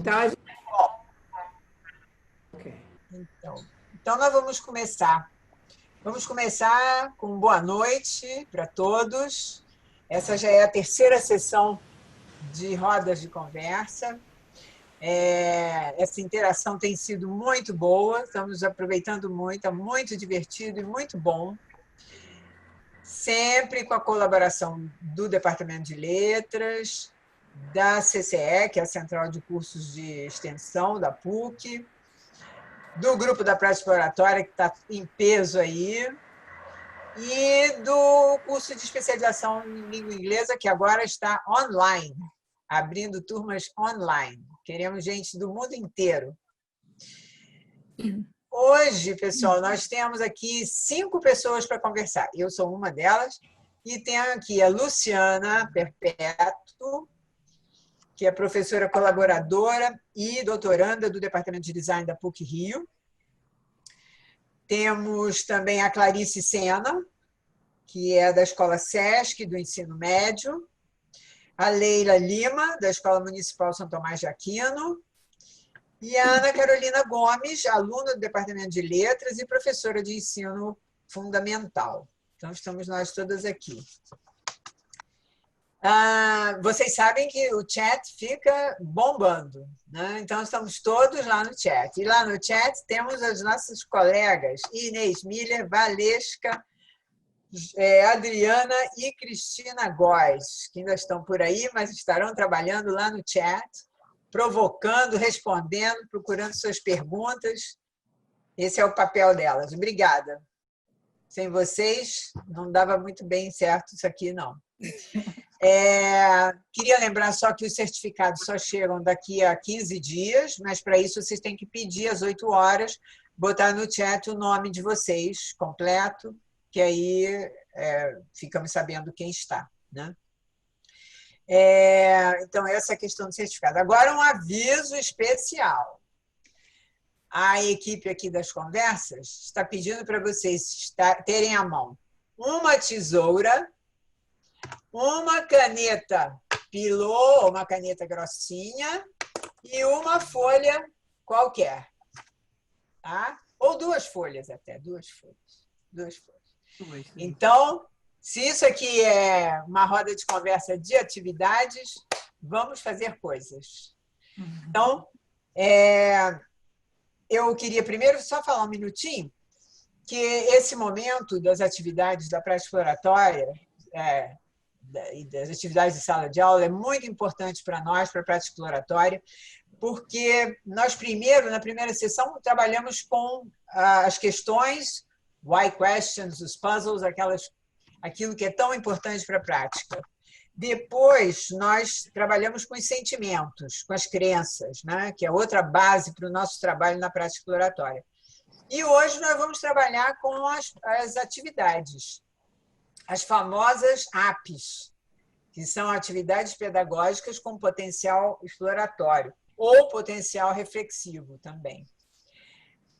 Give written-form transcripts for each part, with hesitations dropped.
Então, a gente... Okay. Então, nós vamos começar. Vamos começar com boa noite para todos. Essa já é a terceira sessão de rodas de conversa. Essa interação tem sido muito boa, estamos aproveitando muito, está muito divertido e muito bom. Sempre com a colaboração do Departamento de Letras, da CCE, que é a Central de Cursos de Extensão, da PUC, do Grupo da Prática Exploratória, que está em peso aí, e do curso de especialização em língua inglesa, que agora está online, abrindo turmas online. Queremos gente do mundo inteiro. Hoje, pessoal, nós temos aqui 5 pessoas para conversar. Eu sou uma delas, e tenho aqui a Luciana Perpétuo, que é professora colaboradora e doutoranda do Departamento de Design da PUC-Rio. Temos também a Clarice Sena, que é da Escola SESC, do Ensino Médio. A Leila Lima, da Escola Municipal São Tomás de Aquino. E a Ana Carolina Gomes, aluna do Departamento de Letras e professora de Ensino Fundamental. Então, estamos nós todas aqui. Vocês sabem que o chat fica bombando, né? Então, estamos todos lá no chat. E lá no chat temos as nossas colegas Inês Miller, Valesca, Adriana e Cristina Góes, que ainda estão por aí, mas estarão trabalhando lá no chat, provocando, respondendo, procurando suas perguntas. Esse é o papel delas. Obrigada. Sem vocês, não dava muito bem certo isso aqui, não. Queria lembrar só que os certificados só chegam daqui a 15 dias, mas para isso vocês têm que pedir às 8 horas, botar no chat o nome de vocês completo, que aí ficamos sabendo quem está, né? Então, essa é a questão do certificado. Agora, um aviso especial. A equipe aqui das conversas está pedindo para vocês terem à mão uma tesoura, uma caneta pilô, uma caneta grossinha, e uma folha qualquer. Tá? Ou 2 folhas até, 2 folhas. 2 folhas. Então, se isso aqui é uma roda de conversa de atividades, vamos fazer coisas. Então, eu queria primeiro só falar um minutinho que esse momento das atividades da prática exploratória e das atividades de sala de aula é muito importante para nós, para a prática exploratória, porque nós primeiro, na primeira sessão, trabalhamos com as questões, why questions, os puzzles, aquilo que é tão importante para a prática. Depois, nós trabalhamos com os sentimentos, com as crenças, né? Que é outra base para o nosso trabalho na prática exploratória. E hoje nós vamos trabalhar com as atividades, as famosas APs, que são atividades pedagógicas com potencial exploratório, ou potencial reflexivo também.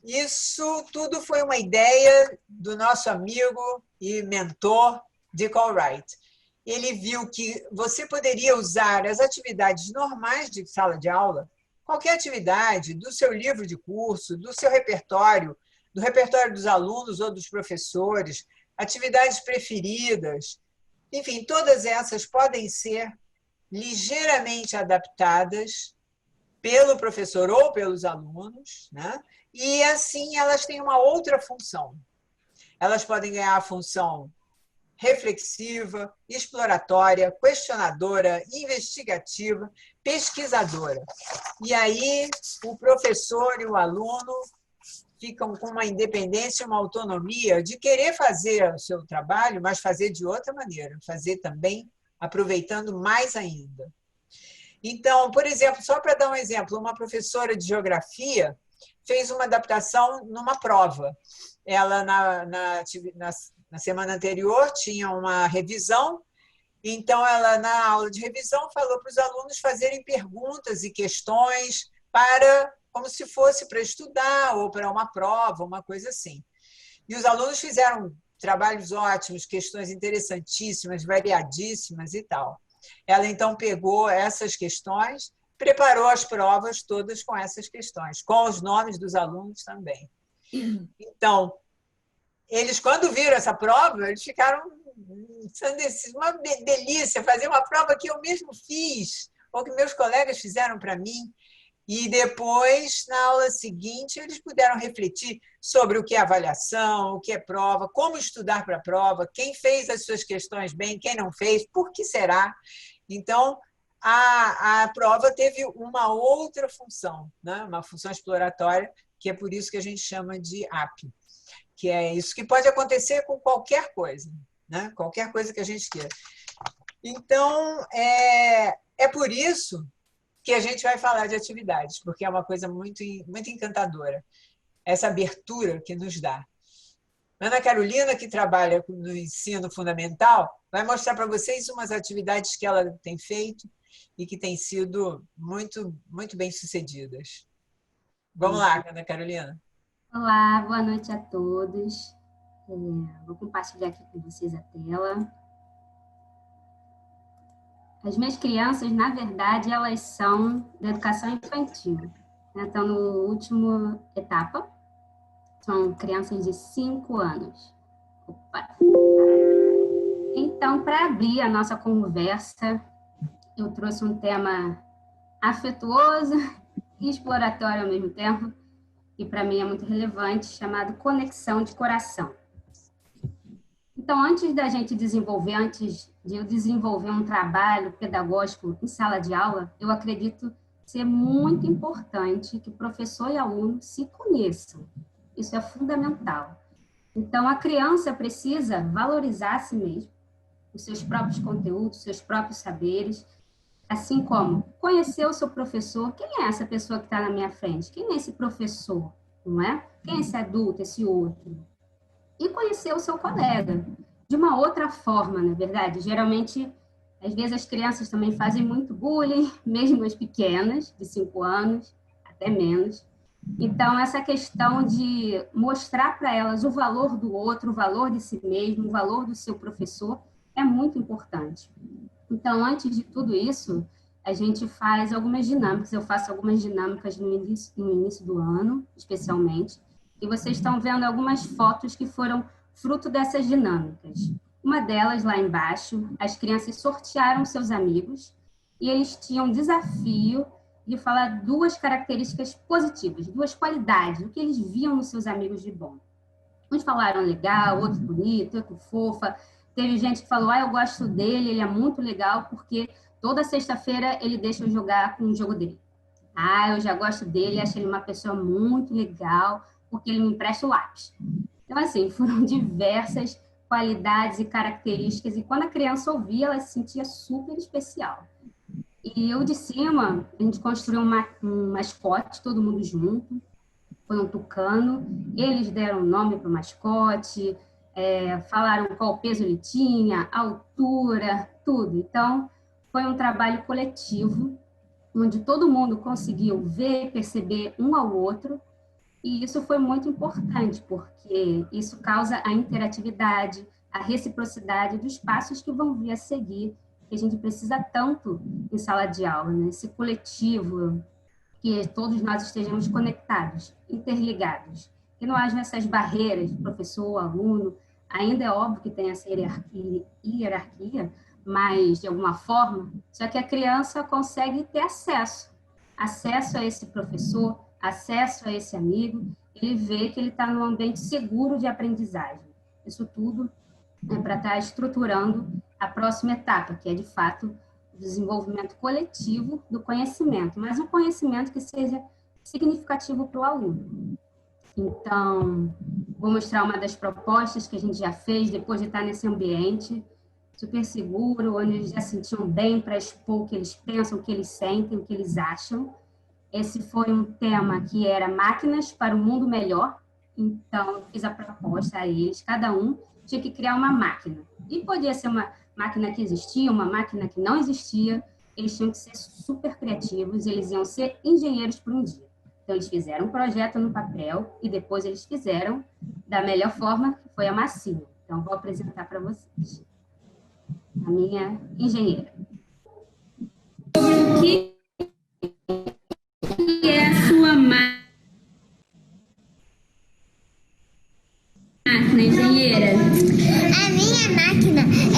Isso tudo foi uma ideia do nosso amigo e mentor, Dick Allwright. Ele viu que você poderia usar as atividades normais de sala de aula, qualquer atividade, do seu livro de curso, do seu repertório, do repertório dos alunos ou dos professores, atividades preferidas, enfim, todas essas podem ser ligeiramente adaptadas pelo professor ou pelos alunos, né? E assim elas têm uma outra função. Elas podem ganhar a função reflexiva, exploratória, questionadora, investigativa, pesquisadora. E aí o professor e o aluno ficam com uma independência, uma autonomia de querer fazer o seu trabalho, mas fazer de outra maneira, fazer também aproveitando mais ainda. Então, por exemplo, só para dar um exemplo, uma professora de geografia fez uma adaptação numa prova. Ela, na semana anterior, tinha uma revisão, então ela, na aula de revisão, falou para os alunos fazerem perguntas e questões como se fosse para estudar ou para uma prova, uma coisa assim. E os alunos fizeram trabalhos ótimos, questões interessantíssimas, variadíssimas e tal. Ela, então, pegou essas questões, preparou as provas todas com essas questões, com os nomes dos alunos também. Então, eles, quando viram essa prova, eles ficaram ensandecidos. Uma delícia fazer uma prova que eu mesmo fiz, ou que meus colegas fizeram para mim. E depois, na aula seguinte, eles puderam refletir sobre o que é avaliação, o que é prova, como estudar para a prova, quem fez as suas questões bem, quem não fez, por que será. Então, a prova teve uma outra função, né? Uma função exploratória, que é por isso que a gente chama de AP, que é isso que pode acontecer com qualquer coisa, né? Qualquer coisa que a gente queira. Então, é por isso que a gente vai falar de atividades, porque é uma coisa muito, muito encantadora, essa abertura que nos dá. Ana Carolina, que trabalha no ensino fundamental, vai mostrar para vocês umas atividades que ela tem feito e que têm sido muito, muito bem-sucedidas. Vamos lá, Ana Carolina. Olá, boa noite a todos. Vou compartilhar aqui com vocês a tela. As minhas crianças, na verdade, elas são da educação infantil. Estão no último etapa. São crianças de 5 anos. Opa. Então, para abrir a nossa conversa, eu trouxe um tema afetuoso e exploratório ao mesmo tempo, que para mim é muito relevante, chamado conexão de coração. Então, antes de eu desenvolver um trabalho pedagógico em sala de aula, eu acredito ser muito importante que professor e aluno se conheçam. Isso é fundamental. Então, a criança precisa valorizar a si mesma, os seus próprios conteúdos, os seus próprios saberes, assim como conhecer o seu professor. Quem é essa pessoa que está na minha frente? Quem é esse professor? Não é? Quem é esse adulto, esse outro? E conhecer o seu colega de uma outra forma, na verdade. Geralmente, às vezes as crianças também fazem muito bullying, mesmo as pequenas, de 5 anos, até menos. Então, essa questão de mostrar para elas o valor do outro, o valor de si mesmo, o valor do seu professor, é muito importante. Então, antes de tudo isso, a gente faz algumas dinâmicas. Eu faço algumas dinâmicas no início do ano, especialmente. E vocês estão vendo algumas fotos que foram fruto dessas dinâmicas. Uma delas, lá embaixo, as crianças sortearam seus amigos e eles tinham um desafio de falar 2 características positivas, 2 qualidades, o que eles viam nos seus amigos de bom. Uns falaram legal, outro bonito, outro fofa. Teve gente que falou, eu gosto dele, ele é muito legal porque toda sexta-feira ele deixa eu jogar com o jogo dele. Eu já gosto dele, acho ele uma pessoa muito legal porque ele me empresta o lápis. Então, assim, foram diversas qualidades e características, e quando a criança ouvia, ela se sentia super especial. E eu de cima, a gente construiu um mascote, todo mundo junto, foi um tucano, eles deram nome para o mascote, falaram qual peso ele tinha, altura, tudo. Então, foi um trabalho coletivo, onde todo mundo conseguiu ver, perceber um ao outro, e isso foi muito importante, porque isso causa a interatividade, a reciprocidade dos passos que vão vir a seguir, que a gente precisa tanto em sala de aula, né? Esse coletivo, que todos nós estejamos conectados, interligados, que não haja essas barreiras, professor, aluno. Ainda é óbvio que tem essa hierarquia, mas de alguma forma, só que a criança consegue ter acesso a esse professor, acesso a esse amigo, ele vê que ele está num ambiente seguro de aprendizagem. Isso tudo é para estar estruturando a próxima etapa, que é, de fato, o desenvolvimento coletivo do conhecimento, mas um conhecimento que seja significativo para o aluno. Então, vou mostrar uma das propostas que a gente já fez depois de estar nesse ambiente super seguro, onde eles já se sentiam bem para expor o que eles pensam, o que eles sentem, o que eles acham. Esse foi um tema que era máquinas para o mundo melhor. Então, eu fiz a proposta a eles. Cada um tinha que criar uma máquina. E podia ser uma máquina que existia, uma máquina que não existia. Eles tinham que ser super criativos. Eles iam ser engenheiros por um dia. Então, eles fizeram um projeto no papel e depois eles fizeram da melhor forma, que foi a massinha. Então, vou apresentar para vocês a minha engenheira. Que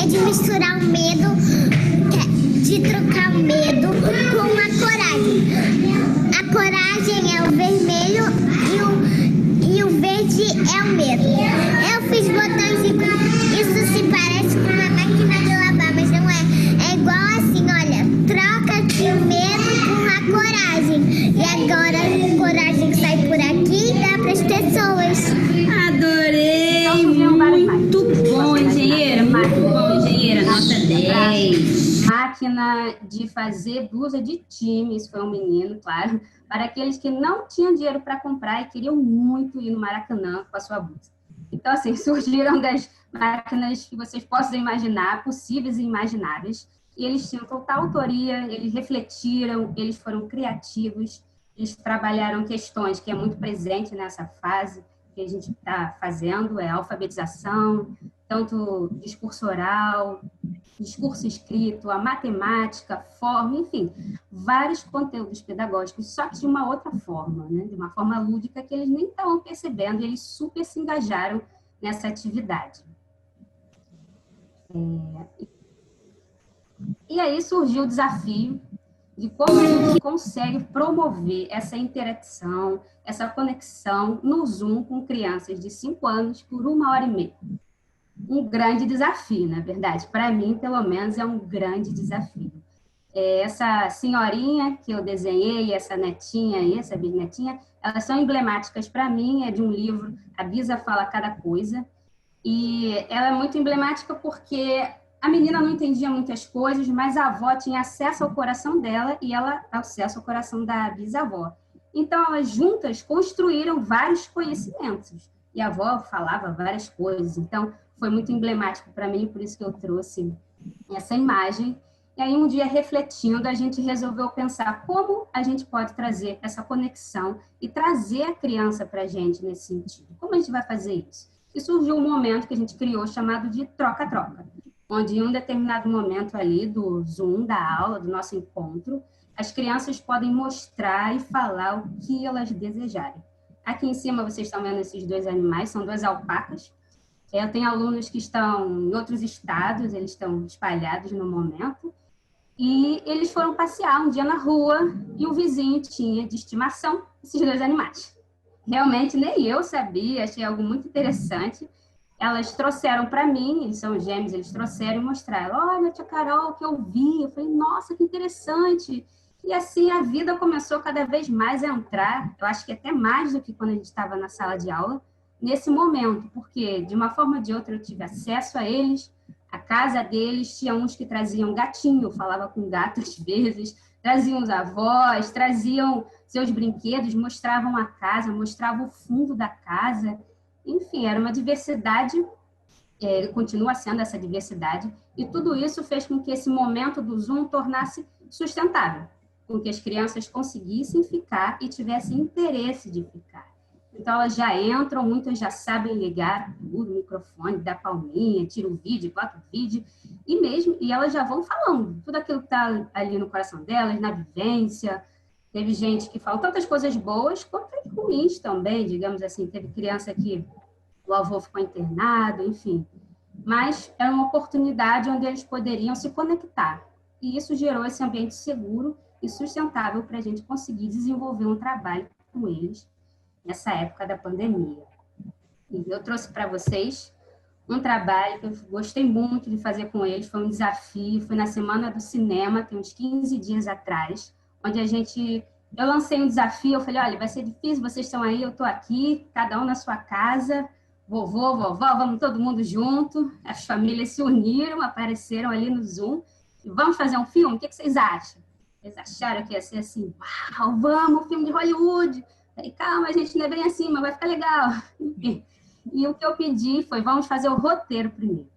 é de misturar o medo, de trocar o medo com a coragem. A coragem é o vermelho e o verde é o medo. Eu fiz botões e isso se parece com uma máquina de lavar, mas não é. É igual assim, olha, troca aqui o medo com a coragem. E agora a coragem sai por aqui e dá para as pessoas. Adorei! Muito bom, engenheira. Muito bom, engenheira. Nota 10. Máquina de fazer blusa de time, isso foi um menino, claro, para aqueles que não tinham dinheiro para comprar e queriam muito ir no Maracanã com a sua blusa. Então, assim, surgiram das máquinas que vocês possam imaginar, possíveis e imagináveis, e eles tinham total autoria, eles refletiram, eles foram criativos, eles trabalharam questões que é muito presente nessa fase que a gente está fazendo, é a alfabetização, tanto discurso oral, discurso escrito, a matemática, forma, enfim, vários conteúdos pedagógicos, só que de uma outra forma, né? De uma forma lúdica que eles nem estavam percebendo, e eles super se engajaram nessa atividade. E aí surgiu o desafio de como a gente consegue promover essa interação, essa conexão no Zoom com crianças de 5 anos por 1h30. Um grande desafio, na verdade. Para mim, pelo menos, é um grande desafio. Essa senhorinha que eu desenhei, essa netinha e essa bisnetinha, elas são emblemáticas para mim, é de um livro, A Bisa Fala Cada Coisa, e ela é muito emblemática porque a menina não entendia muitas coisas, mas a avó tinha acesso ao coração dela e ela acesso ao coração da bisavó. Então, elas juntas construíram vários conhecimentos, e a avó falava várias coisas, então foi muito emblemático para mim, por isso que eu trouxe essa imagem. E aí, um dia, refletindo, a gente resolveu pensar como a gente pode trazer essa conexão e trazer a criança para a gente nesse sentido. Como a gente vai fazer isso? E surgiu um momento que a gente criou chamado de troca-troca, onde em um determinado momento ali do Zoom, da aula, do nosso encontro, as crianças podem mostrar e falar o que elas desejarem. Aqui em cima vocês estão vendo esses 2 animais, são 2 alpacas. Eu tenho alunos que estão em outros estados, eles estão espalhados no momento, e eles foram passear um dia na rua e o vizinho tinha de estimação esses 2 animais. Realmente nem eu sabia, achei algo muito interessante. Elas trouxeram para mim, eles são gêmeos, eles trouxeram e mostraram. Olha, tia Carol, que eu vi. Eu falei, nossa, que interessante. E assim a vida começou cada vez mais a entrar, eu acho que até mais do que quando a gente estava na sala de aula, nesse momento, porque de uma forma ou de outra eu tive acesso a eles, a casa deles, tinha uns que traziam gatinho, eu falava com gato às vezes, traziam os avós, traziam seus brinquedos, mostravam a casa, mostravam o fundo da casa, enfim, era uma diversidade, continua sendo essa diversidade, e tudo isso fez com que esse momento do Zoom tornasse sustentável, com que as crianças conseguissem ficar e tivessem interesse de ficar. Então, elas já entram, muitas já sabem ligar tudo, o microfone, dá palminha, tira o vídeo, bota o vídeo, e elas já vão falando tudo aquilo que está ali no coração delas, na vivência. Teve gente que falou tantas coisas boas, quanto ruins também, digamos assim. Teve criança que o avô ficou internado, enfim. Mas era uma oportunidade onde eles poderiam se conectar. E isso gerou esse ambiente seguro e sustentável para a gente conseguir desenvolver um trabalho com eles nessa época da pandemia. E eu trouxe para vocês um trabalho que eu gostei muito de fazer com eles, foi um desafio, foi na Semana do Cinema, tem uns 15 dias atrás, onde eu lancei um desafio, eu falei, olha, vai ser difícil, vocês estão aí, eu estou aqui, cada um na sua casa, vovô, vovó, vamos todo mundo junto, as famílias se uniram, apareceram ali no Zoom, e vamos fazer um filme? O que vocês acham? Eles acharam que ia ser assim, uau, vamos, filme de Hollywood. Falei, calma, gente, não é bem assim, mas vai ficar legal. Enfim. E o que eu pedi foi, vamos fazer o roteiro primeiro.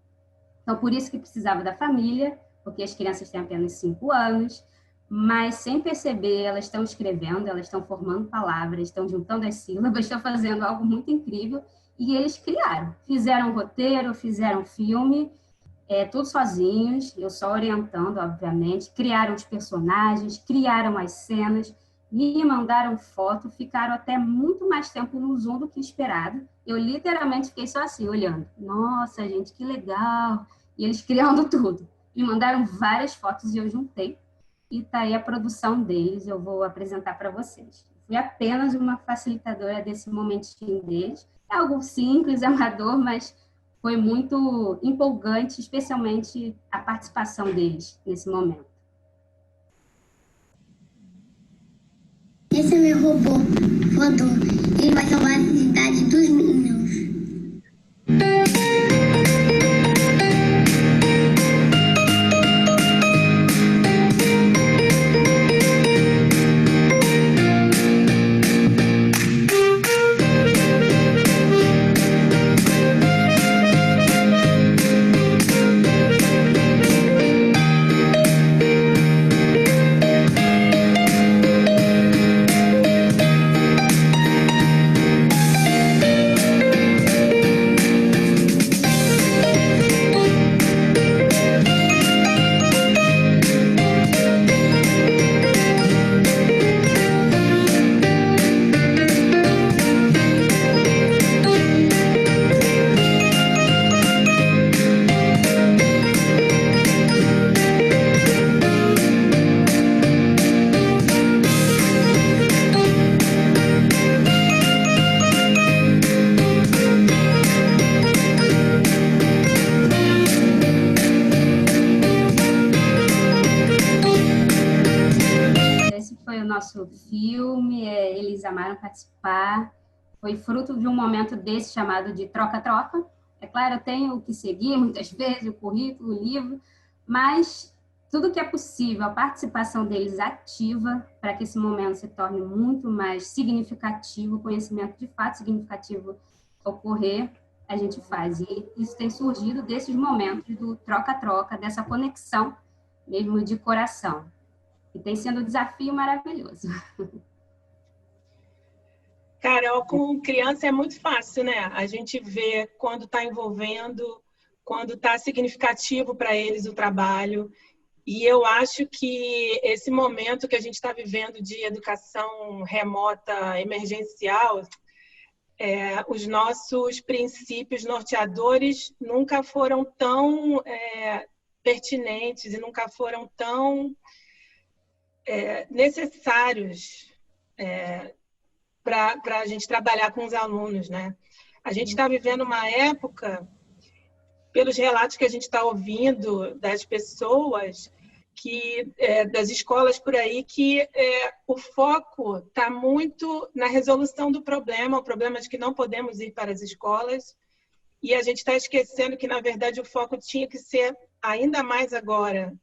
Então, por isso que precisava da família, porque as crianças têm apenas 5 anos, mas sem perceber, elas estão escrevendo, elas estão formando palavras, estão juntando as sílabas, estão fazendo algo muito incrível, e eles criaram. Fizeram roteiro, fizeram filme, tudo sozinhos, eu só orientando, obviamente, criaram os personagens, criaram as cenas, me mandaram foto, ficaram até muito mais tempo no Zoom do que esperado. Eu literalmente fiquei só assim, olhando. Nossa, gente, que legal! E eles criando tudo. Me mandaram várias fotos e eu juntei. E tá aí a produção deles, eu vou apresentar para vocês. Fui apenas uma facilitadora desse momentinho deles. É algo simples, amador, mas foi muito empolgante, especialmente a participação deles nesse momento. Esse é meu robô voador. Ele vai salvar a cidade dos meninos. Nosso filme, eles amaram participar, foi fruto de um momento desse chamado de troca-troca. É claro, eu tenho que seguir muitas vezes o currículo, o livro, mas tudo que é possível, a participação deles ativa para que esse momento se torne muito mais significativo, o conhecimento de fato significativo ocorrer, a gente faz. E isso tem surgido desses momentos do troca-troca, dessa conexão mesmo de coração. E tem sendo um desafio maravilhoso. Carol, com criança é muito fácil, né? A gente vê quando está envolvendo, quando está significativo para eles o trabalho. E eu acho que esse momento que a gente está vivendo de educação remota emergencial, os nossos princípios norteadores nunca foram tão pertinentes e nunca foram tão necessários para a gente trabalhar com os alunos, né? A gente está vivendo uma época, pelos relatos que a gente está ouvindo das pessoas, das escolas por aí, que o foco está muito na resolução do problema, o problema de que não podemos ir para as escolas, e a gente está esquecendo que, na verdade, o foco tinha que ser ainda mais agora,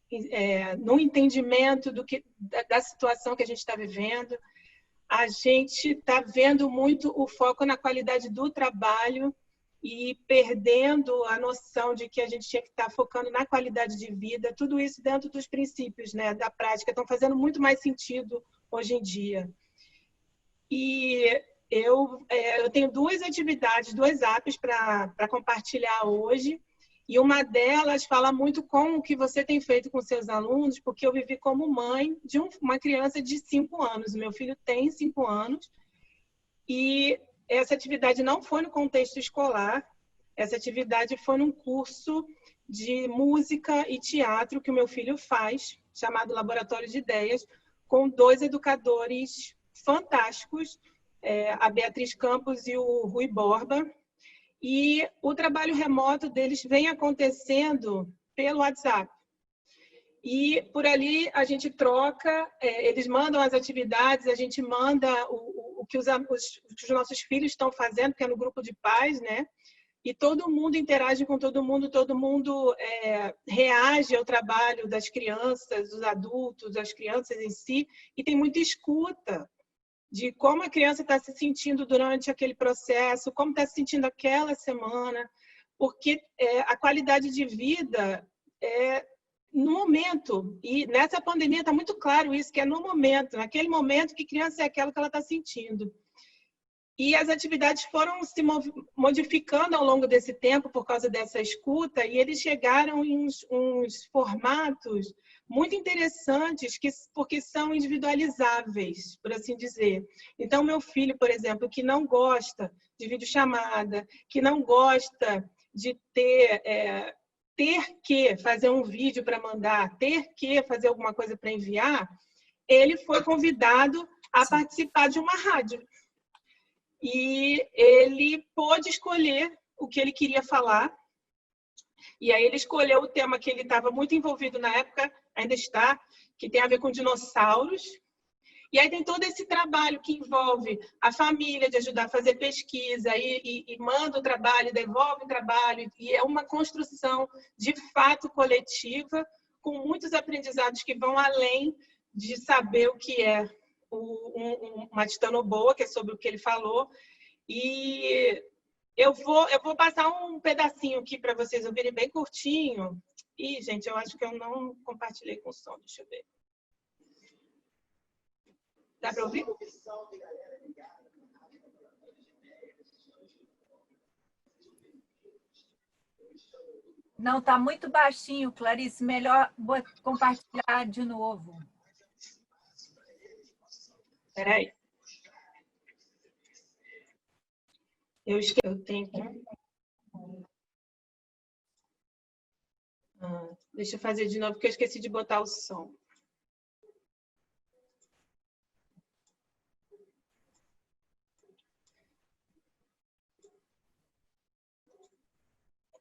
no entendimento da situação que a gente está vivendo. A gente está vendo muito o foco na qualidade do trabalho e perdendo a noção de que a gente tinha que estar focando na qualidade de vida, tudo isso dentro dos princípios, né, da prática, estão fazendo muito mais sentido hoje em dia. E eu tenho duas atividades, duas apps para compartilhar hoje, e uma delas fala muito com o que você tem feito com seus alunos, porque eu vivi como mãe de uma criança de 5 anos. Meu filho tem 5 anos, e essa atividade não foi no contexto escolar, essa atividade foi num curso de música e teatro que o meu filho faz, chamado Laboratório de Ideias, com 2 educadores fantásticos, a Beatriz Campos e o Rui Borba. E o trabalho remoto deles vem acontecendo pelo WhatsApp. E por ali a gente troca, eles mandam as atividades, a gente manda o que os nossos filhos estão fazendo, que é no grupo de pais, né? E todo mundo interage com todo mundo reage ao trabalho das crianças, dos adultos, das crianças em si, e tem muita escuta de como a criança está se sentindo durante aquele processo, como está se sentindo aquela semana, porque a qualidade de vida no momento, e nessa pandemia está muito claro isso, que é no momento, naquele momento que criança é aquela que ela está sentindo. E as atividades foram se modificando ao longo desse tempo por causa dessa escuta, e eles chegaram em uns formatos muito interessantes, porque são individualizáveis, por assim dizer. Então, meu filho, por exemplo, que não gosta de videochamada, que não gosta de ter ter que fazer um vídeo para mandar, ter que fazer alguma coisa para enviar, ele foi convidado a participar de uma rádio. E ele pôde escolher o que ele queria falar. E aí ele escolheu o tema que ele estava muito envolvido na época, ainda está, que tem a ver com dinossauros. E aí tem todo esse trabalho que envolve a família, de ajudar a fazer pesquisa, e manda o trabalho, devolve o trabalho, e é uma construção de fato coletiva, com muitos aprendizados que vão além de saber o que é uma titanoboa, que é sobre o que ele falou. E eu vou passar um pedacinho aqui para vocês ouvirem bem curtinho. Ih, gente, eu acho que eu não compartilhei com o som, deixa eu ver. Dá para ouvir? Não, está muito baixinho, Clarice. Melhor compartilhar de novo. Espera aí. Eu tenho que... deixa eu fazer de novo, porque eu esqueci de botar o som.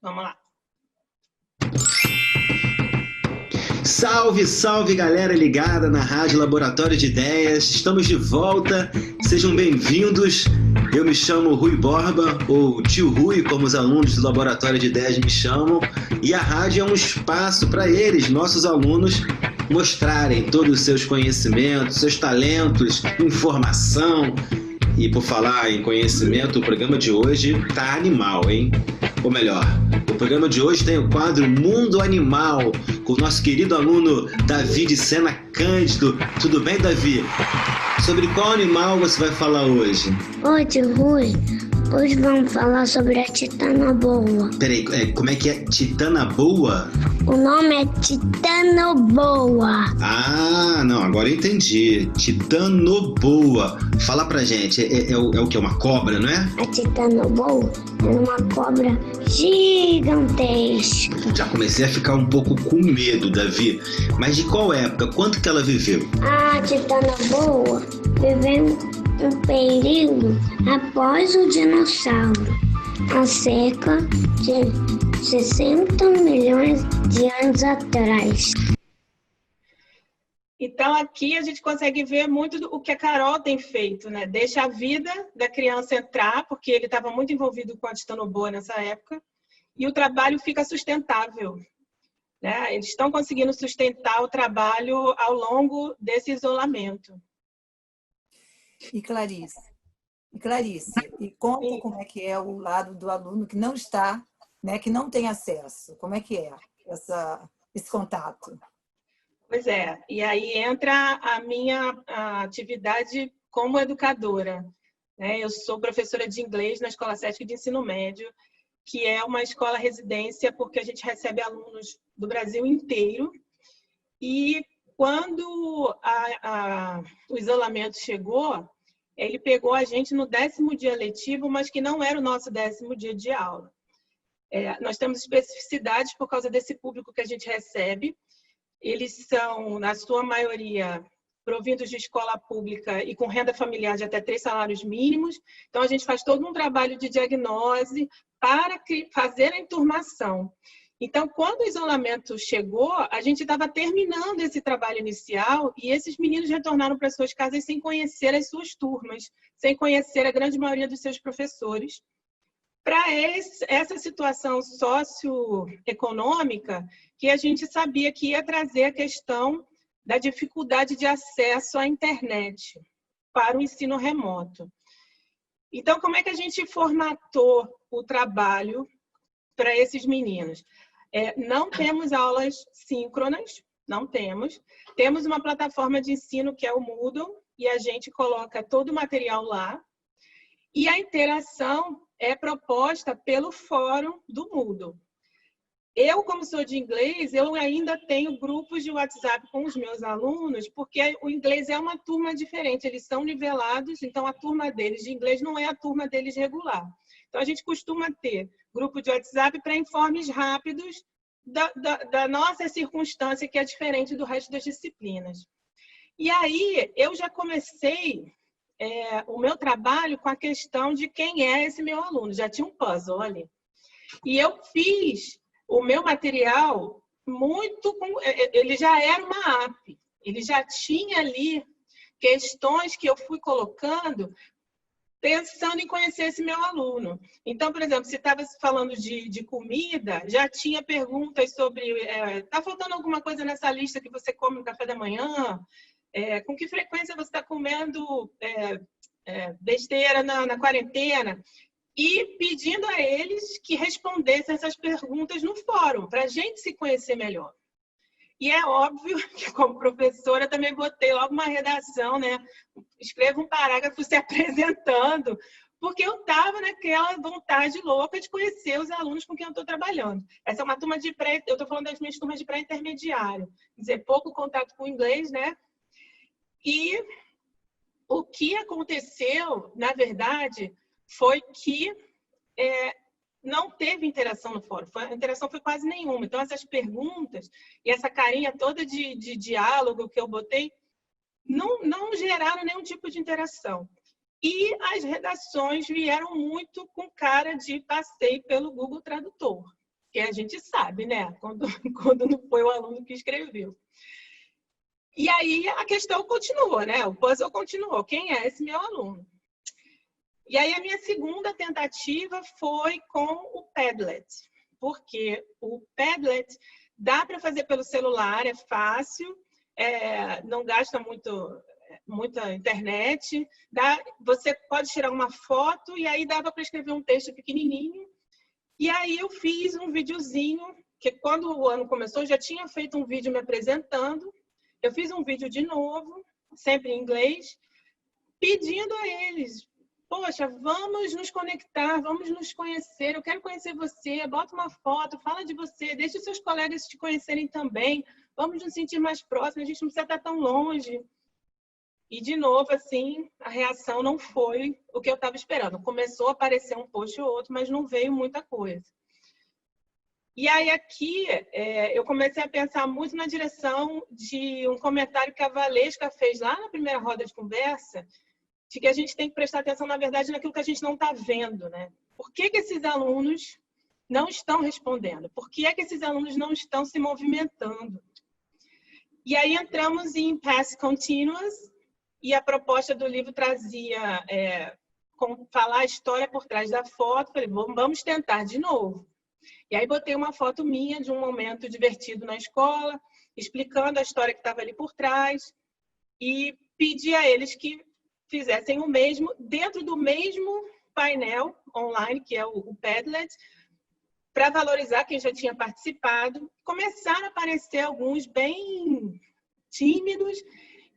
Vamos lá. Salve, salve, galera ligada na Rádio Laboratório de Ideias. Estamos de volta, sejam bem-vindos. Eu me chamo Rui Borba, ou Tio Rui, como os alunos do Laboratório de Ideias me chamam, e a rádio é um espaço para eles, nossos alunos, mostrarem todos os seus conhecimentos, seus talentos, informação. E por falar em conhecimento, o programa de hoje tá animal, hein? Ou melhor, o programa de hoje tem o quadro Mundo Animal, com o nosso querido aluno Davi de Sena Cândido. Tudo bem, Davi? Sobre qual animal você vai falar hoje? Hoje, Rui, hoje vamos falar sobre a titanoboa. Peraí, como é que é? Titanoboa? O nome é titanoboa. Ah, não, agora eu entendi. Titanoboa. Fala pra gente, é o que? Uma cobra, não é? A titanoboa é uma cobra gigantesca. Já comecei a ficar um pouco com medo, Davi. Mas de qual época? Quanto que ela viveu? A titanoboa viveu um período após o dinossauro, há cerca de 60 milhões de anos atrás. Então, aqui a gente consegue ver muito o que a Carol tem feito, né? Deixa a vida da criança entrar, porque ele estava muito envolvido com a titanoboa nessa época, e o trabalho fica sustentável, né? Eles estão conseguindo sustentar o trabalho ao longo desse isolamento. E Clarice, e conta como é que é o lado do aluno que não está, né, que não tem acesso. Como é que é esse contato? Pois é, e aí entra a minha atividade como educadora, né? Eu sou professora de inglês na Escola SESC de Ensino Médio, que é uma escola residência, porque a gente recebe alunos do Brasil inteiro. E quando o isolamento chegou, ele pegou a gente no 10º dia letivo, mas que não era o nosso 10º dia de aula. Nós temos especificidades por causa desse público que a gente recebe. Eles são, na sua maioria, provindos de escola pública e com renda familiar de até 3 salários mínimos. Então, a gente faz todo um trabalho de diagnose para fazer a enturmação. Então, quando o isolamento chegou, a gente estava terminando esse trabalho inicial e esses meninos retornaram para suas casas sem conhecer as suas turmas, sem conhecer a grande maioria dos seus professores. Para essa situação socioeconômica, que a gente sabia que ia trazer a questão da dificuldade de acesso à internet para o ensino remoto. Então, como é que a gente formatou o trabalho para esses meninos? Não temos aulas síncronas, não temos. Temos uma plataforma de ensino que é o Moodle, e a gente coloca todo o material lá. E a interação é proposta pelo fórum do Moodle. Eu, como sou de inglês, eu ainda tenho grupos de WhatsApp com os meus alunos, porque o inglês é uma turma diferente, eles são nivelados, então a turma deles de inglês não é a turma deles regular. Então a gente costuma ter grupo de WhatsApp para informes rápidos da nossa circunstância, que é diferente do resto das disciplinas. E aí, eu já comecei o meu trabalho com a questão de quem é esse meu aluno. Já tinha um puzzle ali. E eu fiz o meu material muito... Ele já era uma app. Ele já tinha ali questões que eu fui colocando pensando em conhecer esse meu aluno. Então, por exemplo, se estava falando de comida, já tinha perguntas sobre... Está faltando alguma coisa nessa lista que você come no café da manhã? Com que frequência você está comendo besteira na quarentena? E pedindo a eles que respondessem essas perguntas no fórum, para a gente se conhecer melhor. E é óbvio que, como professora, também botei logo uma redação, né? Escreva um parágrafo se apresentando, porque eu estava naquela vontade louca de conhecer os alunos com quem eu estou trabalhando. Essa é uma turma de pré... Eu estou falando das minhas turmas de pré-intermediário. Quer dizer, pouco contato com o inglês, né? E o que aconteceu, na verdade, foi que não teve interação no fórum. A interação foi quase nenhuma. Então, essas perguntas e essa carinha toda de diálogo que eu botei não geraram nenhum tipo de interação. E as redações vieram muito com cara de passei pelo Google Tradutor, que a gente sabe, né? Quando não foi o aluno que escreveu. E aí a questão continuou, né? O puzzle continuou. Quem é esse meu aluno? E aí a minha segunda tentativa foi com o Padlet, porque o Padlet dá para fazer pelo celular, é fácil, não gasta muita internet, você pode tirar uma foto e aí dava para escrever um texto pequenininho. E aí eu fiz um videozinho, que quando o ano começou eu já tinha feito um vídeo me apresentando, eu fiz um vídeo de novo, sempre em inglês, pedindo a eles: poxa, vamos nos conectar, vamos nos conhecer, eu quero conhecer você, bota uma foto, fala de você, deixa os seus colegas te conhecerem também, vamos nos sentir mais próximos, a gente não precisa estar tão longe. E, de novo, assim, a reação não foi o que eu estava esperando. Começou a aparecer um post ou outro, mas não veio muita coisa. E aí, aqui, eu comecei a pensar muito na direção de um comentário que a Valesca fez lá na primeira roda de conversa, de que a gente tem que prestar atenção, na verdade, naquilo que a gente não está vendo, né? Por que esses alunos não estão respondendo? Por que esses alunos não estão se movimentando? E aí entramos em Past Continuous, e a proposta do livro trazia falar a história por trás da foto. Falei, vamos tentar de novo. E aí botei uma foto minha de um momento divertido na escola, explicando a história que estava ali por trás, e pedi a eles que fizessem o mesmo, dentro do mesmo painel online, que é o Padlet, para valorizar quem já tinha participado. Começaram a aparecer alguns bem tímidos,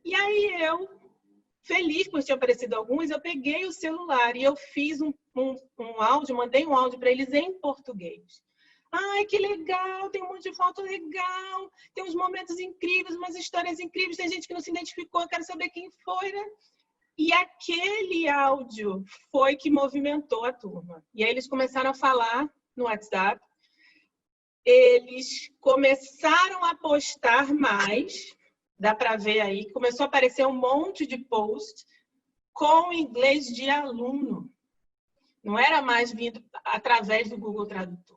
e aí eu, feliz por ter aparecido alguns, eu peguei o celular e eu fiz um áudio, mandei um áudio para eles em português. Ai, que legal, tem um monte de foto legal, tem uns momentos incríveis, umas histórias incríveis, tem gente que não se identificou, eu quero saber quem foi, né? E aquele áudio foi que movimentou a turma. E aí eles começaram a falar no WhatsApp, eles começaram a postar mais, dá para ver aí, começou a aparecer um monte de post com inglês de aluno. Não era mais vindo através do Google Tradutor.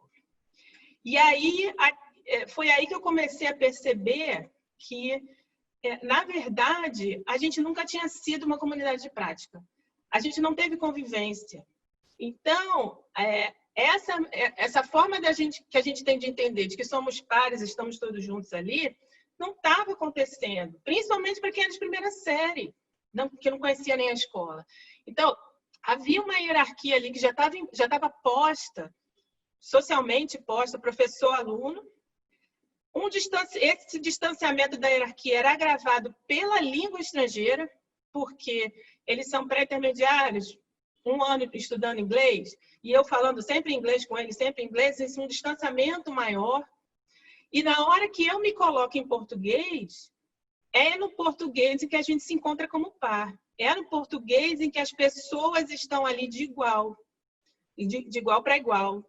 E aí, foi aí que eu comecei a perceber que, na verdade, a gente nunca tinha sido uma comunidade de prática. A gente não teve convivência. Então, essa forma que a gente tem de entender, de que somos pares, estamos todos juntos ali, não estava acontecendo, principalmente para quem era de primeira série, que não conhecia nem a escola. Então, havia uma hierarquia ali que já estava posta, socialmente posta, professor-aluno. Esse distanciamento da hierarquia era agravado pela língua estrangeira, porque eles são pré-intermediários, um ano estudando inglês, e eu falando sempre inglês com eles, sempre inglês, esse é um distanciamento maior. E na hora que eu me coloco em português, é no português em que a gente se encontra como par. É no português em que as pessoas estão ali de igual, de igual para igual.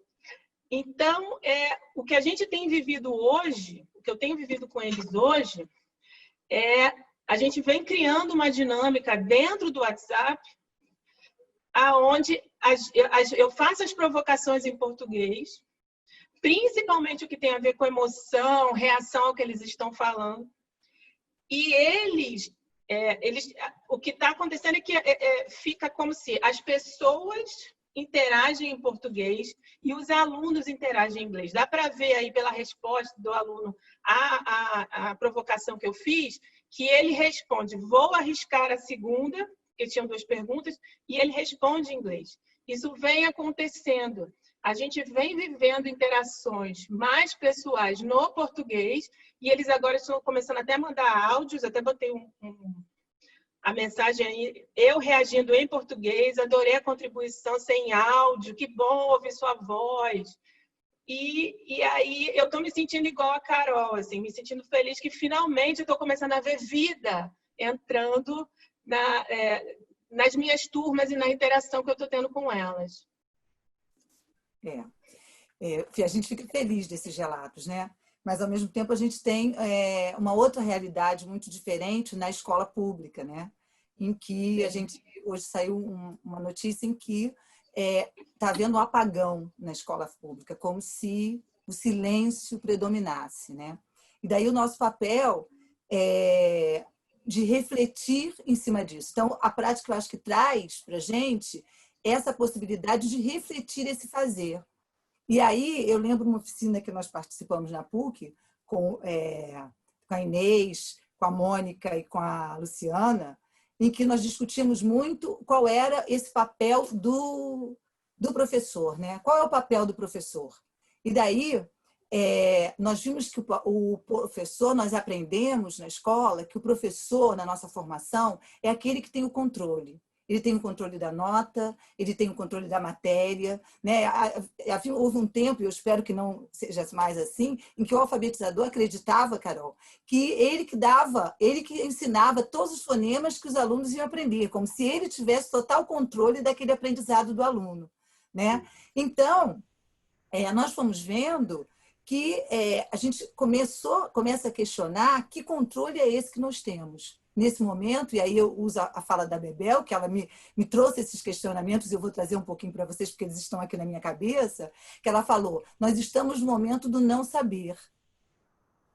Então, o que a gente tem vivido hoje, o que eu tenho vivido com eles hoje, a gente vem criando uma dinâmica dentro do WhatsApp, aonde eu faço as provocações em português, principalmente o que tem a ver com emoção, reação ao que eles estão falando. E o que está acontecendo é que fica como se as pessoas interagem em português e os alunos interagem em inglês. Dá para ver aí pela resposta do aluno a provocação que eu fiz, que ele responde, vou arriscar a segunda, porque tinham 2 perguntas, e ele responde em inglês. Isso vem acontecendo. A gente vem vivendo interações mais pessoais no português e eles agora estão começando até a mandar áudios, até botei a mensagem aí, eu reagindo em português, adorei a contribuição sem áudio, que bom ouvir sua voz. E aí eu estou me sentindo igual a Carol, assim, me sentindo feliz que finalmente eu estou começando a ver vida entrando nas minhas turmas e na interação que eu estou tendo com elas. A gente fica feliz desses relatos, né? Mas, ao mesmo tempo, a gente tem uma outra realidade muito diferente na escola pública, né? Em que hoje saiu uma notícia em que está havendo um apagão na escola pública, como se o silêncio predominasse, né? E daí o nosso papel é de refletir em cima disso. Então, a prática, eu acho que traz para a gente essa possibilidade de refletir esse fazer. E aí, eu lembro uma oficina que nós participamos na PUC, com a Inês, com a Mônica e com a Luciana, em que nós discutimos muito qual era esse papel do professor, né? Qual é o papel do professor? E daí, nós vimos que o professor, nós aprendemos na escola que o professor, na nossa formação, é aquele que tem o controle. Ele tem o controle da nota, ele tem o controle da matéria, né? Houve um tempo, e eu espero que não seja mais assim, em que o alfabetizador acreditava, Carol, que ele que ensinava todos os fonemas que os alunos iam aprender, como se ele tivesse total controle daquele aprendizado do aluno, né? Então, nós fomos vendo que a gente começa a questionar que controle é esse que nós temos. Nesse momento, e aí eu uso a fala da Bebel, que ela me trouxe esses questionamentos, e eu vou trazer um pouquinho para vocês, porque eles estão aqui na minha cabeça, que ela falou, nós estamos no momento do não saber.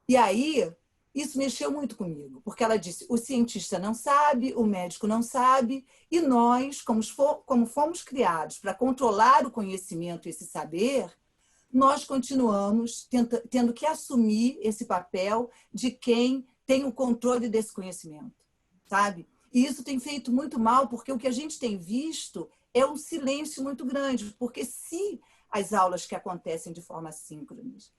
E aí, isso mexeu muito comigo, porque ela disse, o cientista não sabe, o médico não sabe, e nós, como fomos criados para controlar o conhecimento e esse saber, nós continuamos tendo que assumir esse papel de quem tem o controle desse conhecimento, sabe? E isso tem feito muito mal, porque o que a gente tem visto é um silêncio muito grande, porque se as aulas que acontecem de forma síncronas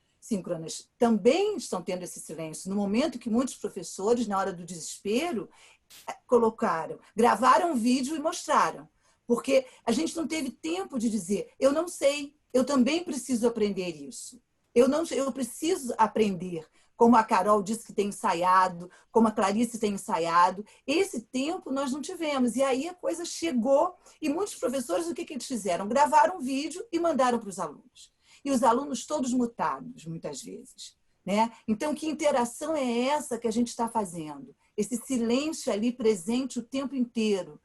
também estão tendo esse silêncio, no momento que muitos professores, na hora do desespero, gravaram um vídeo e mostraram, porque a gente não teve tempo de dizer, eu não sei, eu também preciso aprender isso, eu preciso aprender, como a Carol disse que tem ensaiado, como a Clarice tem ensaiado. Esse tempo nós não tivemos. E aí a coisa chegou e muitos professores, o que eles fizeram? Gravaram um vídeo e mandaram para os alunos. E os alunos todos mutados, muitas vezes, né? Então, que interação é essa que a gente está fazendo? Esse silêncio ali presente o tempo inteiro.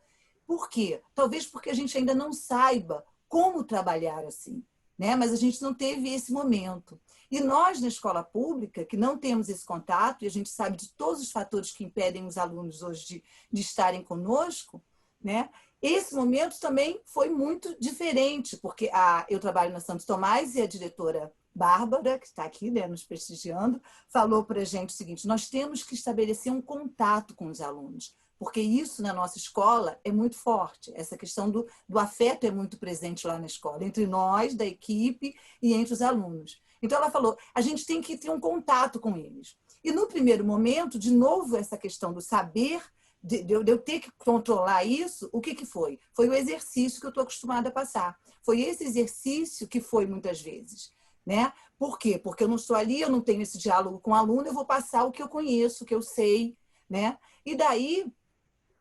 Por quê? Talvez porque a gente ainda não saiba como trabalhar assim, né? Mas a gente não teve esse momento. E nós, na escola pública, que não temos esse contato, e a gente sabe de todos os fatores que impedem os alunos hoje de estarem conosco, né? Esse momento também foi muito diferente, porque eu trabalho na Santo Tomás e a diretora Bárbara, que está aqui, né, nos prestigiando, falou para a gente o seguinte, nós temos que estabelecer um contato com os alunos, porque isso na nossa escola é muito forte, essa questão do afeto é muito presente lá na escola, entre nós, da equipe e entre os alunos. Então, ela falou, a gente tem que ter um contato com eles. E, no primeiro momento, de novo, essa questão do saber, de eu ter que controlar isso, o que foi? Foi o exercício que eu estou acostumada a passar. Foi esse exercício que foi, muitas vezes. Né? Por quê? Porque eu não estou ali, eu não tenho esse diálogo com o aluno, eu vou passar o que eu conheço, o que eu sei. Né? E daí,